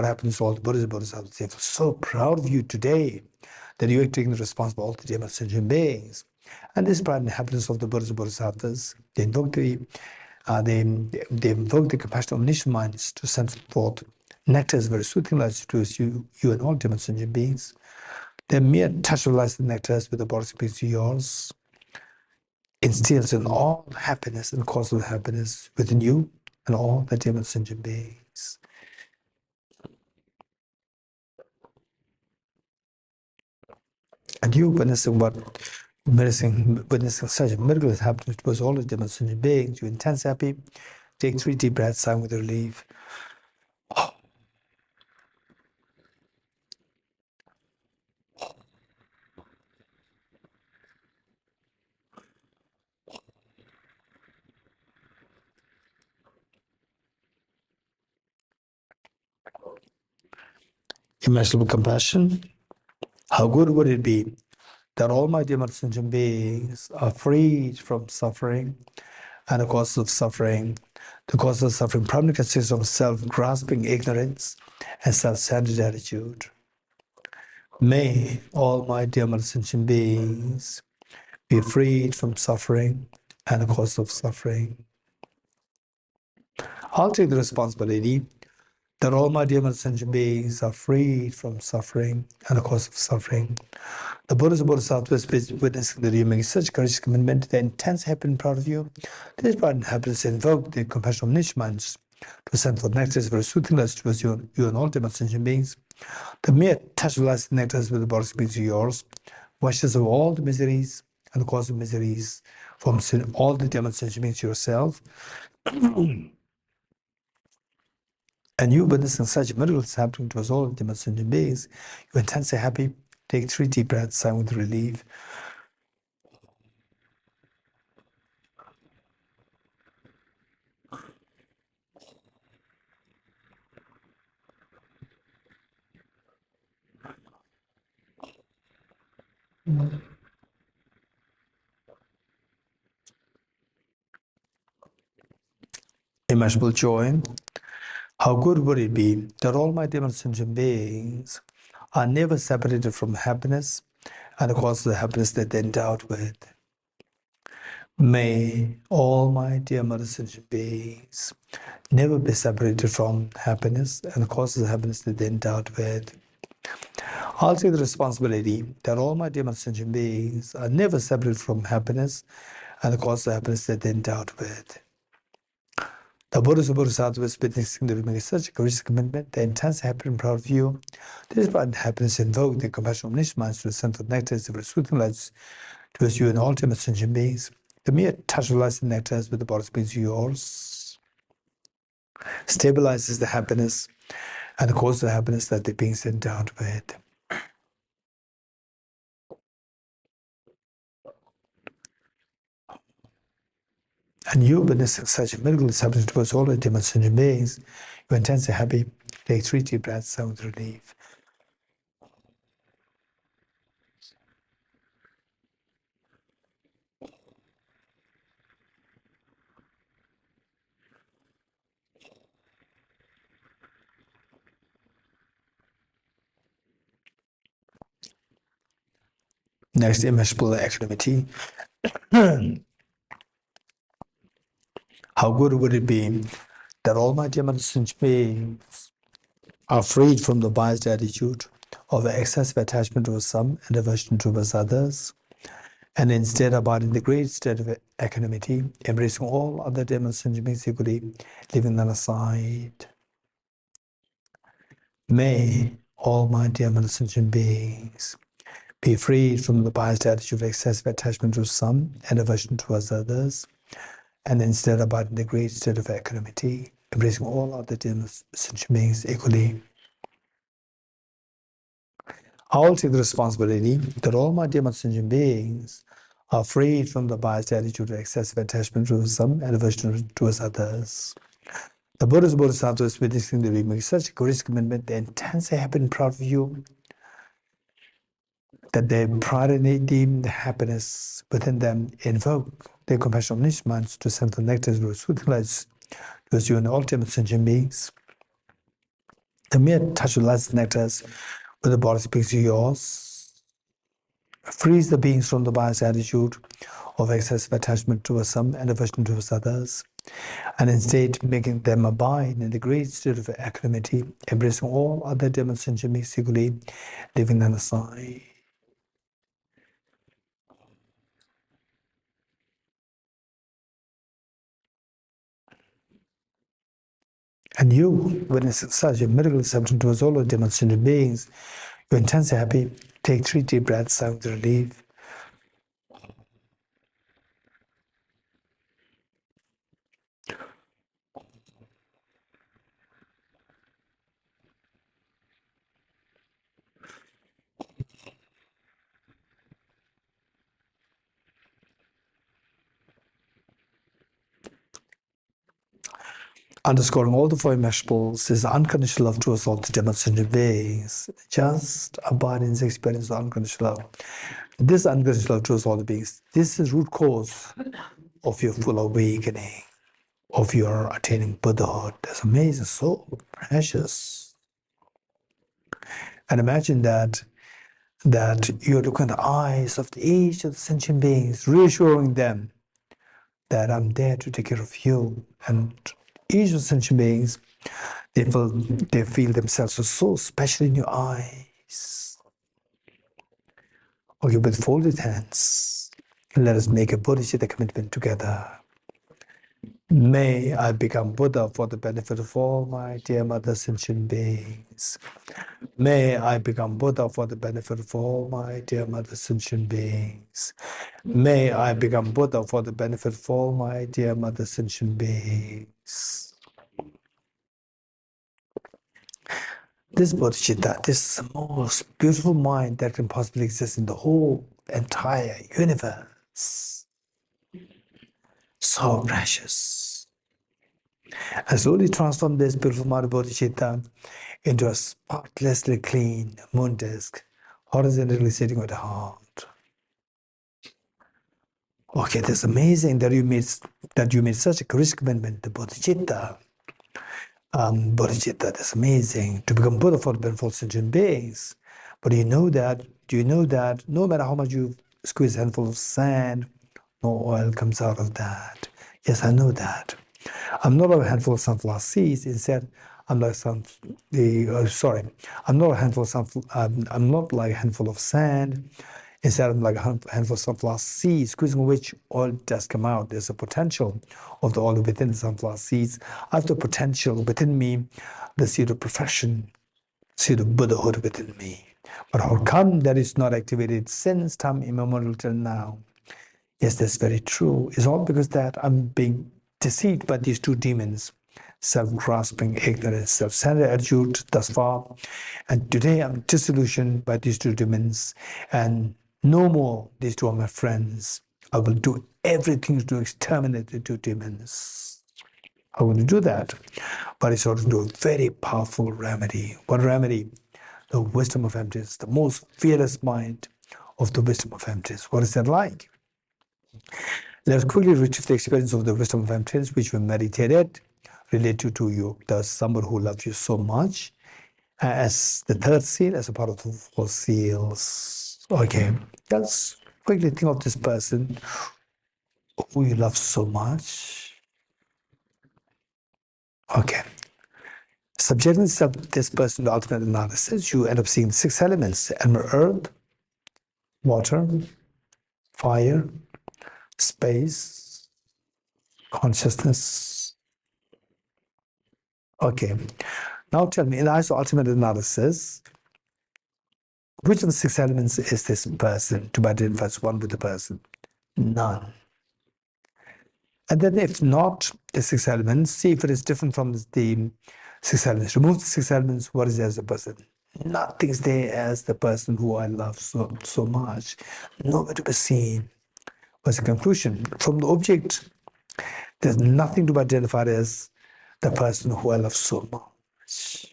happens to all the Buddhist Bodhisattvas. They feel so proud of you today that you are taking the responsibility for all the dear sentient beings. And this pride and happiness of the Buddhist Bodhisattvas, they invoke they invoke the compassionate omniscient minds to send forth nectars very soothing lights to you and all dear sentient beings. The mere touch of lights and nectars with the body speaks to yours instills in all happiness and causes happiness within you and all the dear sentient beings. And you witnessing such a miracle that happens to all the dear sentient beings, you're intense happy. Take 3 deep breaths, sigh with relief. Immeasurable compassion. How good would it be that all my dear sentient beings are freed from suffering and the causes of suffering. The causes of suffering primarily consists of self-grasping ignorance and self-centered attitude. May all my dear sentient beings be freed from suffering and the cause of suffering. I'll take the responsibility that all my dear sentient beings are freed from suffering and the cause of suffering. The Buddhas of Bodhisattvas witnessing the human is such courageous commitment, the intense happiness and proud of you. This pride and happiness invoke the compassion of omniscient minds to send forth nectars very soothing lights towards you and all dear sentient beings. The mere touch of lights and nectars with the body speaks to yours, washes away all the miseries and the cause of miseries from all the dear sentient beings yourself. And you witnessing such miracles happening to us all, dear sentient beings, you're intensely happy. Take 3 deep breaths, sigh with relief. Immeasurable joy. How good would it be that all my demon sentient beings are never separated from happiness and the cause of the happiness that they're endowed with? May all my dear mother sentient beings never be separated from happiness and the cause of the happiness that they're endowed with. I'll take the responsibility that all my dear mother sentient beings are never separated from happiness and the cause of the happiness that they're endowed with. The Buddhas and Bodhisattvas witnessing the make such a courageous commitment, the intense happy and proud of you. This bright happiness invoke the compassion of omniscient minds to the center of nectar of soothing lights towards you and all ultimate sentient beings. The mere touch of lights and nectars with the bodies beings yours stabilizes the happiness and the cause of the happiness that the beings endowed with. And you witnessing such a miracle is happening towards all the ultimate sentient beings. You're intensely happy. Take 3 deep breaths, sound with relief. Next, immeasurable equanimity. How good would it be that all my dear sentient beings are freed from the biased attitude of excessive attachment towards some and aversion towards others, and instead abide in the great state of equanimity, embracing all other demons sentient beings equally, leaving none aside. May all my dear sentient beings be freed from the biased attitude of excessive attachment to some and aversion towards others, and instead abide in the great state of equanimity, embracing all other sentient beings equally. I'll take the responsibility that all my dear sentient beings are freed from the biased attitude of excessive attachment to some and aversion towards others. The Buddhas and Bodhisattvas witnessing the make such a courageous commitment, they're intensely happy and proud of you, that their pride and deem the happiness within them invoke their compassion of omniscient minds to send the nectar of soothing lights towards you and all ultimate sentient beings. The mere touch of lights and nectars with the body speaks to yours frees the beings from the biased attitude of excessive attachment towards some and aversion towards others, and instead making them abide in the great state of equanimity, embracing all other demon sentient beings equally, leaving them aside. And you, witnessing such a miracle acceptance towards all the demon sentient beings, you're intensely happy. Take 3 deep breaths, sigh with relief. Underscoring all the 4 immeasurables is unconditional love towards all the demon sentient beings. Just abide in the experience of unconditional love. This unconditional love towards all the beings, this is root cause of your full awakening, of your attaining Buddhahood. That's amazing, so precious. And imagine that you're looking at the eyes of each of the sentient beings, reassuring them that I'm there to take care of you. And each of the sentient beings, they feel themselves so special in your eyes. Okay, with folded hands, let us make a bodhicitta commitment together. May I become Buddha for the benefit of all my dear mother sentient beings. May I become Buddha for the benefit of all my dear mother sentient beings. May I become Buddha for the benefit of all my dear mother sentient beings. This bodhicitta, this is the most beautiful mind that can possibly exist in the whole entire universe. So precious. And slowly transform this beautiful mind of bodhicitta into a spotlessly clean moon disk, horizontally sitting with the heart. Okay, that's amazing that you made such a courageous commitment to bodhicitta. Bodhicitta, that's amazing. To become Buddha for the benefit of sentient beings. But do you know that no matter how much you squeeze a handful of sand, no oil comes out of that. Yes, I know that. I'm not a handful of sunflower seeds. Instead, I'm like I'm not a handful of I'm not like a handful of sand. Instead, I'm like a handful of sunflower seeds, squeezing which oil does come out. There's a potential of the oil within the sunflower seeds. I have the potential within me, the seed of perfection, seed of Buddhahood within me. But how come that is not activated since time immemorial till now? Yes, that's very true. It's all because that I'm being deceived by these two demons, self-grasping ignorance, self-centered attitude thus far. And today I'm disillusioned by these two demons, and no more these two are my friends. I will do everything to exterminate the two demons. I will do that, but it's order to do a very powerful remedy. What remedy? The wisdom of emptiness, the most fearless mind of the wisdom of emptiness. What is that like? Let's quickly retrieve the experience of the wisdom of emptiness, which we meditated, related to you, the someone who loves you so much, as the third seal, as a part of the four seals. Okay, let's quickly think of this person who you love so much. Okay. Subjecting this person to ultimate analysis, you end up seeing 6 elements: earth, water, fire, space, consciousness. Okay. Now tell me, in the eyes of ultimate analysis, which of the 6 elements is this person to be identified as one with the person? None. And then if not the 6 elements, see if it is different from the 6 elements. Remove the 6 elements, what is there as a person? Nothing's there as the person who I love so much. Nowhere to be seen. What's the conclusion? From the object, there's nothing to be identified as the person who I love so much.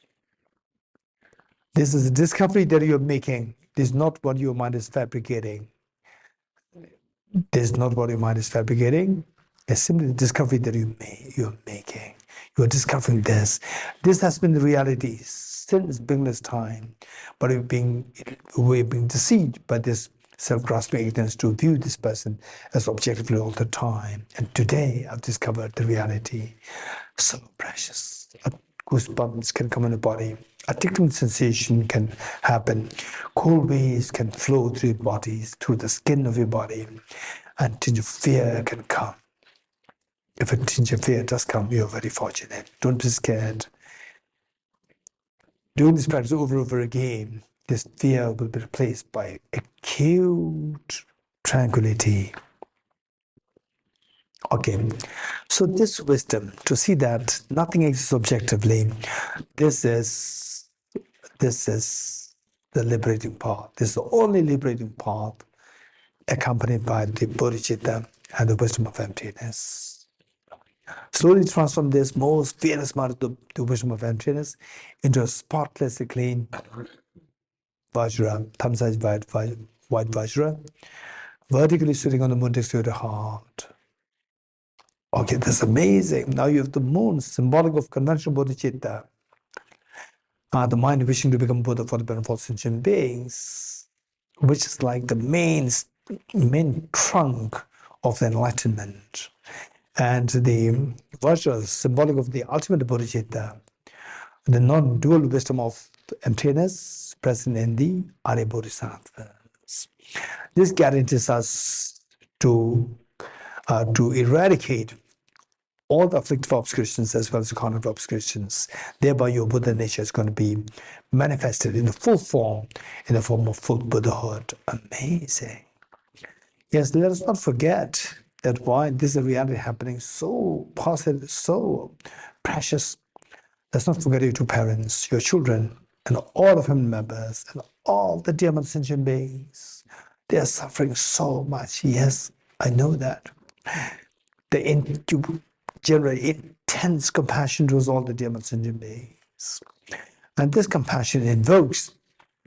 This is a discovery that you're making. This is not what your mind is fabricating. This is not what your mind is fabricating. It's simply the discovery that you're making. You're discovering this. This has been the reality since beginner's time. But we're being deceived by this self-grasping ignorance to view this person as objectively all the time. And today I've discovered the reality. So precious. Goosebumps can come in the body. A tingling sensation can happen. Cold waves can flow through your bodies, through the skin of your body. And tinge of fear can come. If a tinge of fear does come, you're very fortunate. Don't be scared. Doing this practice over and over again, this fear will be replaced by acute tranquility. Okay, so this wisdom, to see that nothing exists objectively, this is the liberating path. This is the only liberating path, accompanied by the bodhicitta and the wisdom of emptiness. Slowly transform this most fearless mind of the wisdom of emptiness into a spotlessly clean Vajra, thumb-sized white Vajra, vertically sitting on the moon next to your heart. Okay, that's amazing. Now you have the moon, symbolic of conventional bodhicitta. The mind wishing to become Buddha for the benefit of sentient beings, which is like the main trunk of the enlightenment. And the Vajra is symbolic of the ultimate bodhicitta, the non-dual wisdom of emptiness present in the Arya Bodhisattvas. This guarantees us to eradicate all the afflictive obscurations as well as the cognitive obscurations. Thereby your Buddha nature is going to be manifested in the full form, in the form of full Buddhahood. Amazing. Yes, let us not forget that why this is a reality happening so positive, so precious. Let's not forget your two parents, your children, and all the family members, and all the dear sentient beings. They are suffering so much. Yes, I know that. You generate intense compassion towards all the dear sentient beings. And this compassion invokes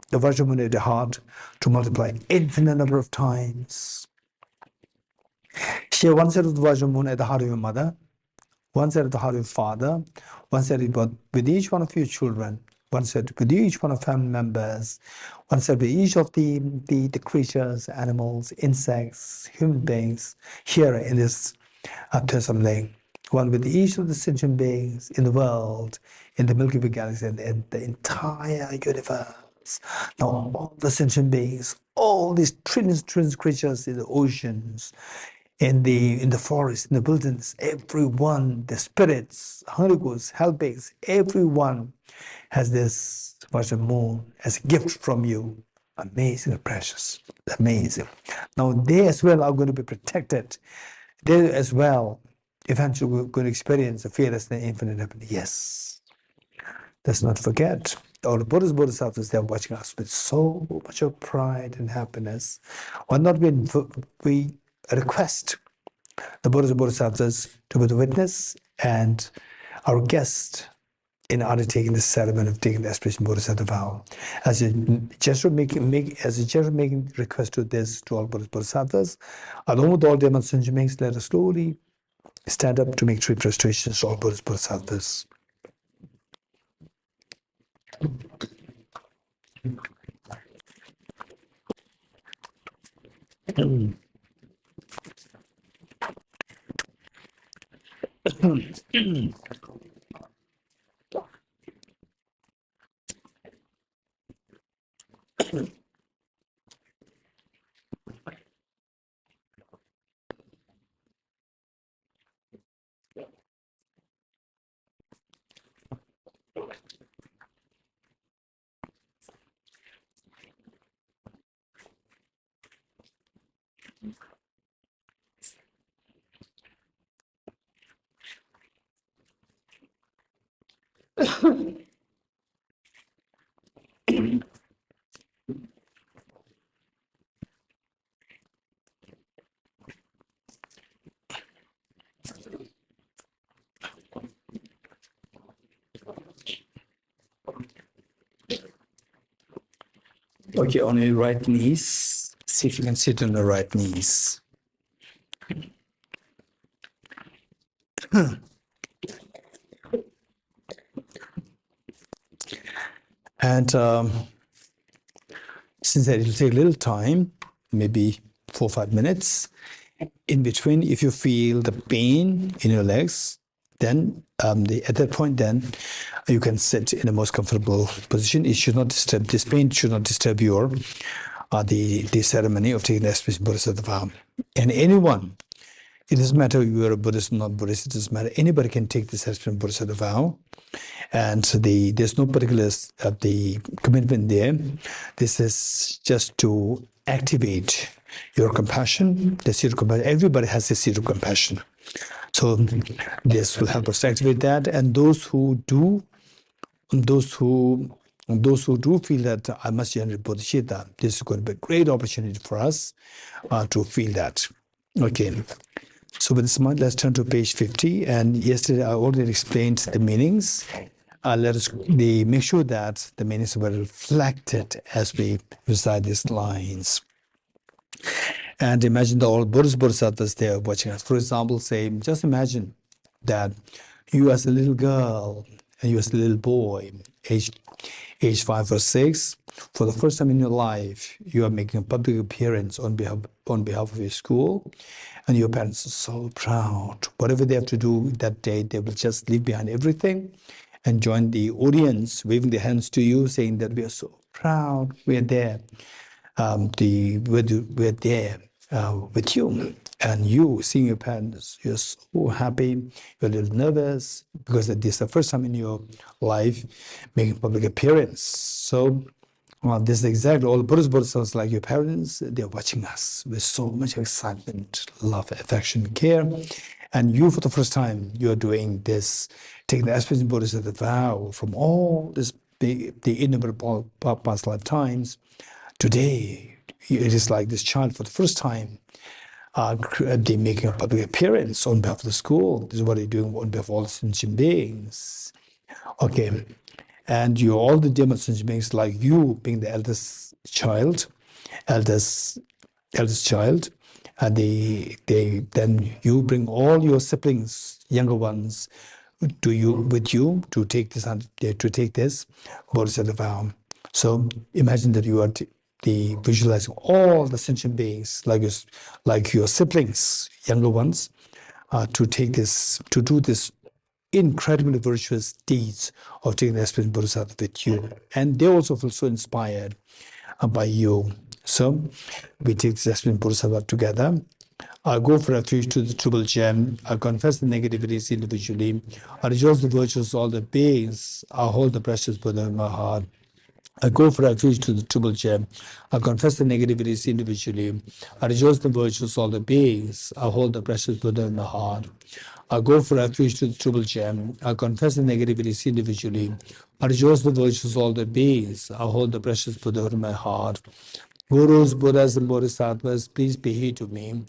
the Vajramuni of the heart to multiply infinite number of times. Share one set of the Vajramuni at the heart of your mother, One said at the heart of your father, one said with each one of your children, one said with each one of family members, one said with each of the creatures, animals, insects, human beings here in this Tesam Lake. One with each of the sentient beings in the world, in the Milky Way galaxy, and in the entire universe. Now, all the sentient beings, all these trillions of creatures in the oceans, in the forest, in the wilderness, everyone, the spirits, Holy Ghost, helpings, everyone has this version moon as a gift from you. Amazing and precious. Amazing. Now they as well are going to be protected. They as well eventually we're going to experience the fearless and infinite happiness. Yes. Let's not forget. All the Buddhas, Bodhisattvas, they're watching us with so much of pride and happiness. Why not we request the Buddhas and Bodhisattvas to be the witness and our guest in undertaking the ceremony of taking the aspiration Bodhisattva vow. As a gesture making request to this to all Buddhas Bodhisattvas, along with all demonstration beings, let us slowly stand up to make three prostrations to all Buddhas Bodhisattvas. Okay, on your right knees, see if you can sit on the right knees. And since it will take a little time, maybe 4 or 5 minutes, in between, if you feel the pain in your legs, then at that point, then you can sit in the most comfortable position. It should not disturb, this pain should not disturb your the ceremony of taking the aspiration Bodhisattva vow. And anyone, it doesn't matter if you are a Buddhist or not Buddhist, it doesn't matter. Anybody can take this aspiration Bodhisattva vow. And there's no particular the commitment there. This is just to activate your compassion, the seed of compassion. Everybody has the seed of compassion. So this will help us to activate that. And those who do feel that I must generate bodhicitta, this is going to be a great opportunity for us to feel that. Okay. So with this mind, let's turn to page 50. And yesterday I already explained the meanings. Let us make sure that the meanings were reflected as we recite these lines. And imagine all Buddhas Bodhisattvas there watching us. For example, say, just imagine that you as a little girl and you as a little boy, age 5 or 6, for the first time in your life, you are making a public appearance on behalf of your school, and your parents are so proud. Whatever they have to do that day, they will just leave behind everything and join the audience, waving their hands to you, saying that we are so proud, we are there. We're there with you. And you, seeing your parents, you're so happy, you're a little nervous, because this is the first time in your life making public appearance. So this is exactly all the Buddhas Bodhisattvas, like your parents, they're watching us with so much excitement, love, affection, care. And you, for the first time, you're doing this, taking the aspiration Bodhisattva vow from all this, the innumerable past lifetimes. Today, it is like this child for the first time, they making a public appearance on behalf of the school. This is what they're doing on behalf of all sentient beings. Okay, and you all the demon sentient beings, like you being the eldest child, And then you bring all your siblings, younger ones, to you with you to take this bodhisattva vow. So imagine that you are the visualizing all the sentient beings, like your siblings, younger ones, to do this incredibly virtuous deeds of taking the aspiration bodhisattva with you, and they also feel so inspired by you. So we take this aspiration bodhisattva together. I go for refuge to the triple gem. I confess the negativities individually. I rejoice the virtues of all the beings. I hold the precious Buddha in my heart. I go for refuge to the triple gem. I confess the negativities individually. I rejoice the virtues of all the beings. I hold the precious Buddha in my heart. I go for refuge to the triple gem. I confess the negativities individually. I rejoice the virtues of all the beings. I hold the precious Buddha in my heart. Gurus, Buddhas, and Bodhisattvas, please be here to me.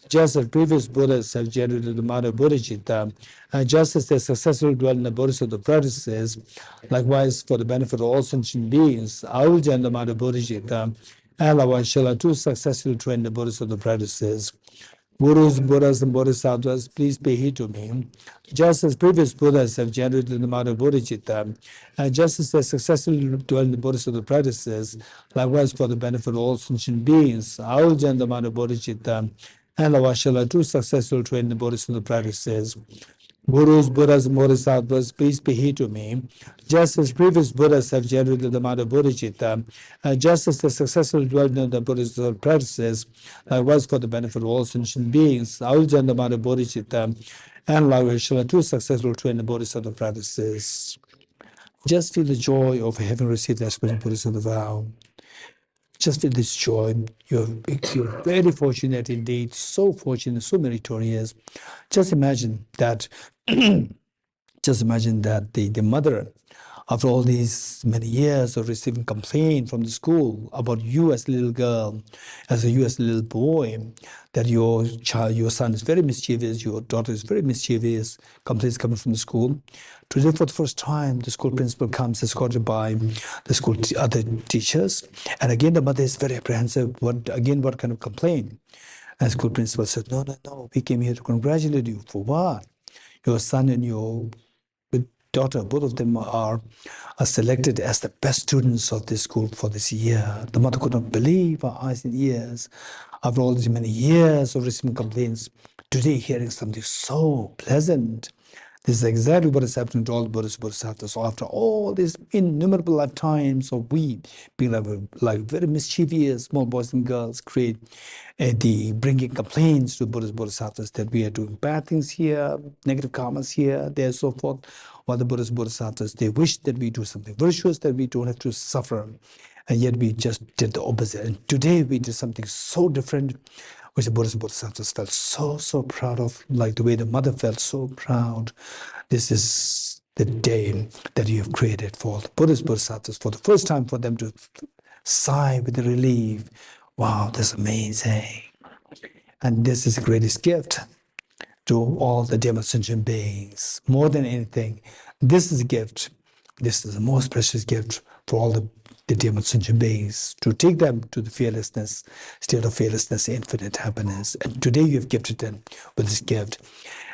Just as previous Buddhas have generated the Mara Bodhicitta, and just as they successfully dwell in the Bodhisattva practices, likewise for the benefit of all sentient beings, I will generate the Mara Bodhicitta, and likewise shall I too successfully train the Bodhisattva practices. Gurus, Buddhas, and Bodhisattvas, please pay heed to me. Just as previous Buddhas have generated the Mara Bodhicitta, and just as they successfully dwell in the Bodhisattva practices, likewise for the benefit of all sentient beings, I will generate the Mara Bodhicitta, and likewise shall I too successfully train the Bodhisattva practices. Gurus, Buddhas, and Bodhisattvas, please be here to me. Just as previous Buddhas have generated the Mara Bodhicitta, and just as they successfully dwelled in the Bodhisattva practices, likewise for the benefit of all sentient beings, I will generate the Mara Bodhicitta, and likewise shall I too successfully train the Bodhisattva practices. Just feel the joy of having received the aspiration Bodhisattva vow. Just feel this joy. You're very fortunate indeed, so fortunate, so meritorious. Just imagine that the mother, after all these many years of receiving complaint from the school about you as a little girl, you as a little boy, that your son is very mischievous, your daughter is very mischievous, complaints coming from the school. Today, for the first time, the school principal comes escorted by the school other teachers, and again the mother is very apprehensive. What kind of complaint? And school principal said, no, we came here to congratulate you. For what? Your son and your daughter, both of them are selected as the best students of this school for this year. The mother could not believe her eyes and ears. After all these many years of receiving complaints, today hearing something so pleasant. This is exactly what is happening to all the Buddhist Bodhisattvas. So after all these innumerable lifetimes of we being like very mischievous small boys and girls, bringing complaints to Buddhist Bodhisattvas that we are doing bad things here, negative karmas here, there, so forth. While the Buddhist Bodhisattvas, they wish that we do something virtuous, that we don't have to suffer. And yet we just did the opposite. And today we did something so different, which the Buddhist Bodhisattvas felt so proud of, like the way the mother felt so proud. This is the day that you have created for the Buddhist Bodhisattvas, for the first time for them to sigh with relief. Wow, that's amazing. And this is the greatest gift to all the demon sentient beings. More than anything, this is a gift. This is the most precious gift for all the demon sentient beings, to take them to the state of fearlessness, infinite happiness. And today you have gifted them with this gift.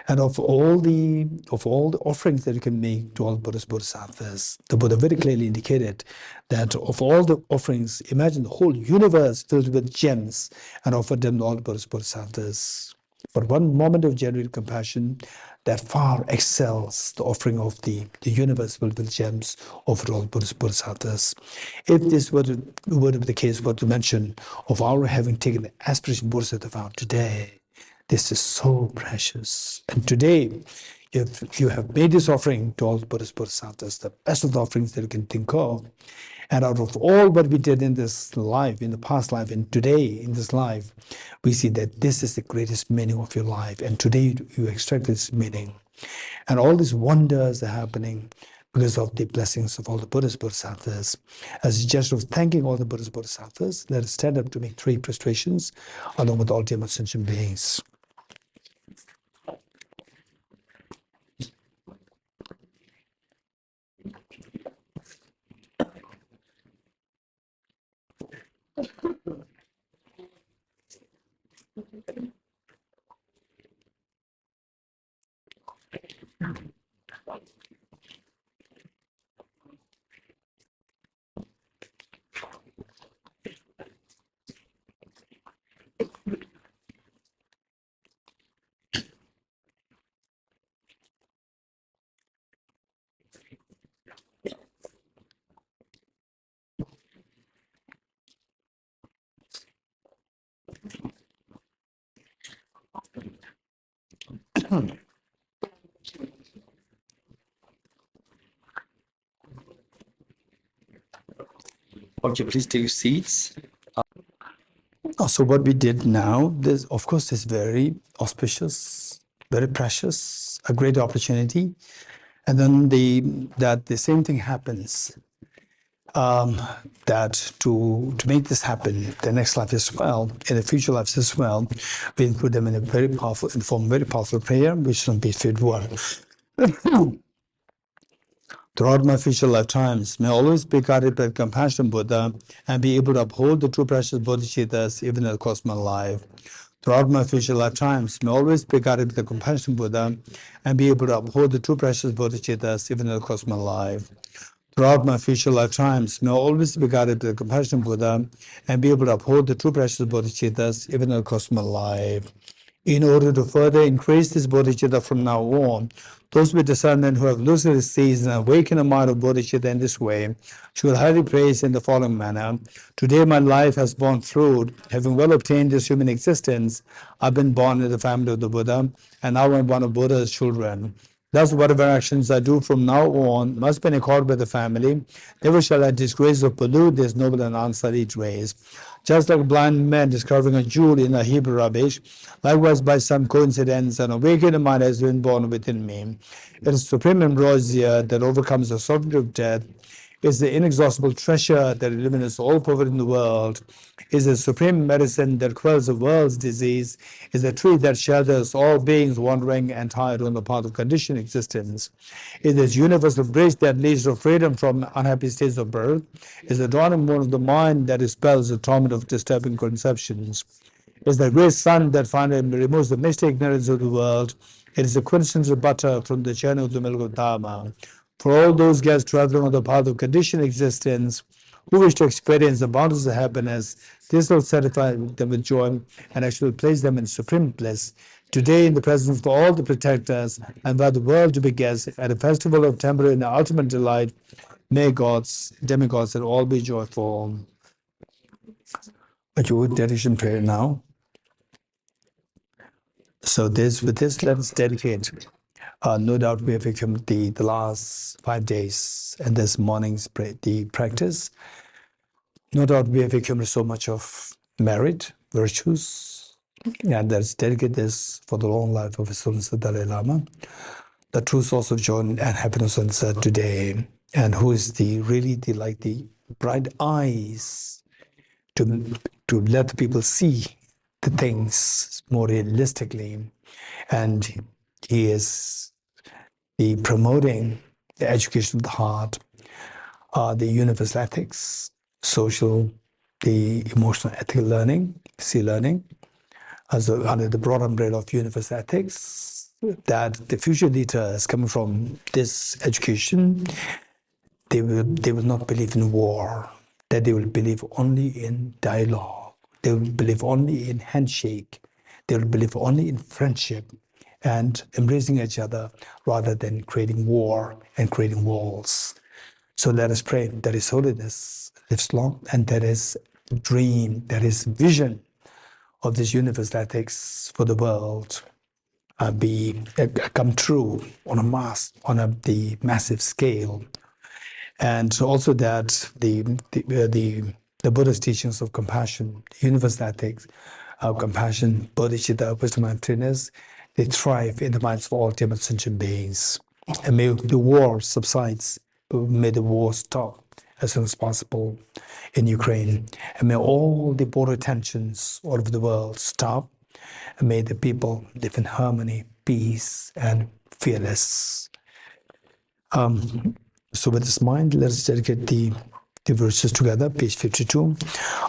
And of all the offerings that you can make to all Buddhist Bodhisattvas, the Buddha very clearly indicated that of all the offerings, imagine the whole universe filled with gems, and offer them to all the Buddhist Bodhisattvas. For one moment of genuine compassion that far excels the offering of the universe filled with gems offered all Buddhist Bodhisattvas. If this were to be the case, what to mention of our having taken the aspiration Bodhisattva vow today, this is so precious. And today, if you have made this offering to all the Buddhist Bodhisattvas, the best of the offerings that you can think of, and out of all what we did in this life, in the past life, and today in this life, we see that this is the greatest meaning of your life. And today you extract this meaning. And all these wonders are happening because of the blessings of all the Buddhist Bodhisattvas. As a gesture of thanking all the Buddhist Bodhisattvas, let us stand up to make 3 prostrations along with all demon sentient beings. Okay, please take your seats. So what we did now, this of course is very auspicious, very precious, a great opportunity. And then the same thing happens. That to make this happen, the next life as well, in the future lives as well, we include them in a very powerful, in form very powerful prayer, which will be fit one. Throughout my future lifetimes, may I always be guided by compassion Buddha and be able to uphold the true precious bodhicittas even at the cost of my life. Throughout my future lifetimes, may I always be guided by the compassion Buddha and be able to uphold the true precious bodhicittas even at the cost of my life. Throughout my future lifetimes, may I always be guided by the compassion Buddha and be able to uphold the true precious bodhicittas even at the cost of my life. In order to further increase this bodhicitta from now on, those with discernment who have lucidly seized and awakened the mind of bodhicitta in this way should highly praise in the following manner. Today my life has borne fruit. Having well obtained this human existence, I've been born in the family of the Buddha, and now I'm one of Buddha's children. Thus, whatever actions I do from now on must be in accord with the family. Never shall I disgrace or pollute this noble and unsullied race. Just like a blind man discovering a jewel in a heap of rubbish, likewise by some coincidence an awakened mind has been born within me. It is supreme ambrosia that overcomes the sovereignty of death, is the inexhaustible treasure that eliminates all poverty in the world, is the supreme medicine that quells the world's disease, is the tree that shelters all beings wandering and tired on the path of conditioned existence, is this universal bridge that leads to freedom from unhappy states of birth, is the dawning moon of the mind that dispels the torment of disturbing conceptions, is the great sun that finally removes the misty ignorance of the world. It is the quintessential butter from the channel of the milk of Dharma. For all those guests traveling on the path of conditioned existence who wish to experience the boundless of happiness, this will satisfy them with joy and actually place them in supreme bliss. Today, in the presence of all the protectors and by the world to be guests at a festival of temporary and ultimate delight, may gods, demigods, and all be joyful. But you would dedication prayer now. So with this, let us dedicate. No doubt we have become the last 5 days and this morning's the practice. No doubt we have become so much of merit, virtues, and let's dedicate this for the long life of His Holiness the Dalai Lama, the true source of joy and happiness on earth today, and who is the bright eyes to let the people see the things more realistically. And he is the promoting the education of the heart, the universal ethics, social, the emotional ethical learning, C learning, also under the broad umbrella of universal ethics, that the future leaders coming from this education, they will not believe in war, that they will believe only in dialogue, they will believe only in handshake, they will believe only in friendship and embracing each other rather than creating war and creating walls. So let us pray that His holiness lives long and that His dream, that His vision of this universal ethics for the world come true on the massive scale, and also that the Buddha's teachings of compassion, universal ethics, compassion, bodhicitta, wisdom, and emptiness, they thrive in the minds of all human sentient beings. And may the war subsides, may the war stop as soon as possible in Ukraine, and may all the border tensions all over the world stop, and may the people live in harmony, peace, and fearless. So with this mind, let us dedicate the verses together, page 52.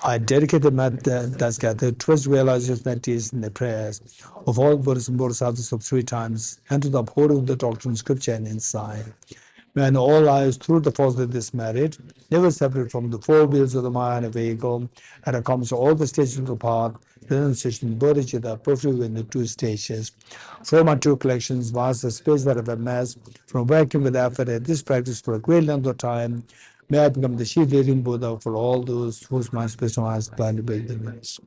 I dedicate the mat that's gathered towards realization that is in the prayers of all Buddhists and Bodhisattvas of 3 times, and to the upholding of the doctrine, scripture, and insight. May in all lives, through the force of this merit, never separate from the 4 wheels of the mind and vehicle, and accomplish all the stages of the path, renunciation, bodhicitta, perfectly in the 2 stages. From my 2 collections, vast the space that I've amassed, from working with effort at this practice for a great length of time, may I become the chief leading Buddha for all those whose mind, space, and eyes plan to build the rest.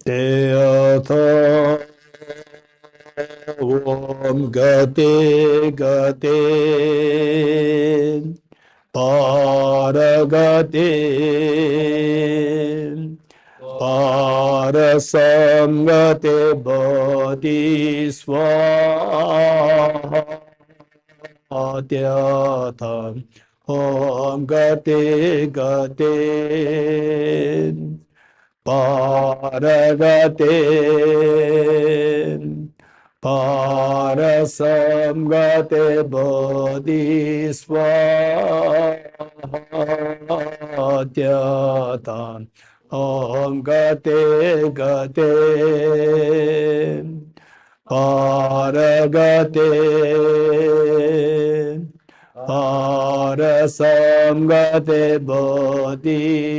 Te Om Gate Gate Paragate Parasamgate Bodhisvaha Adhyatha Om Gate Gate Paragate Parasamgate Bodhisvaha Om Gate Gate Paragate Parasamgate Bodhisvaha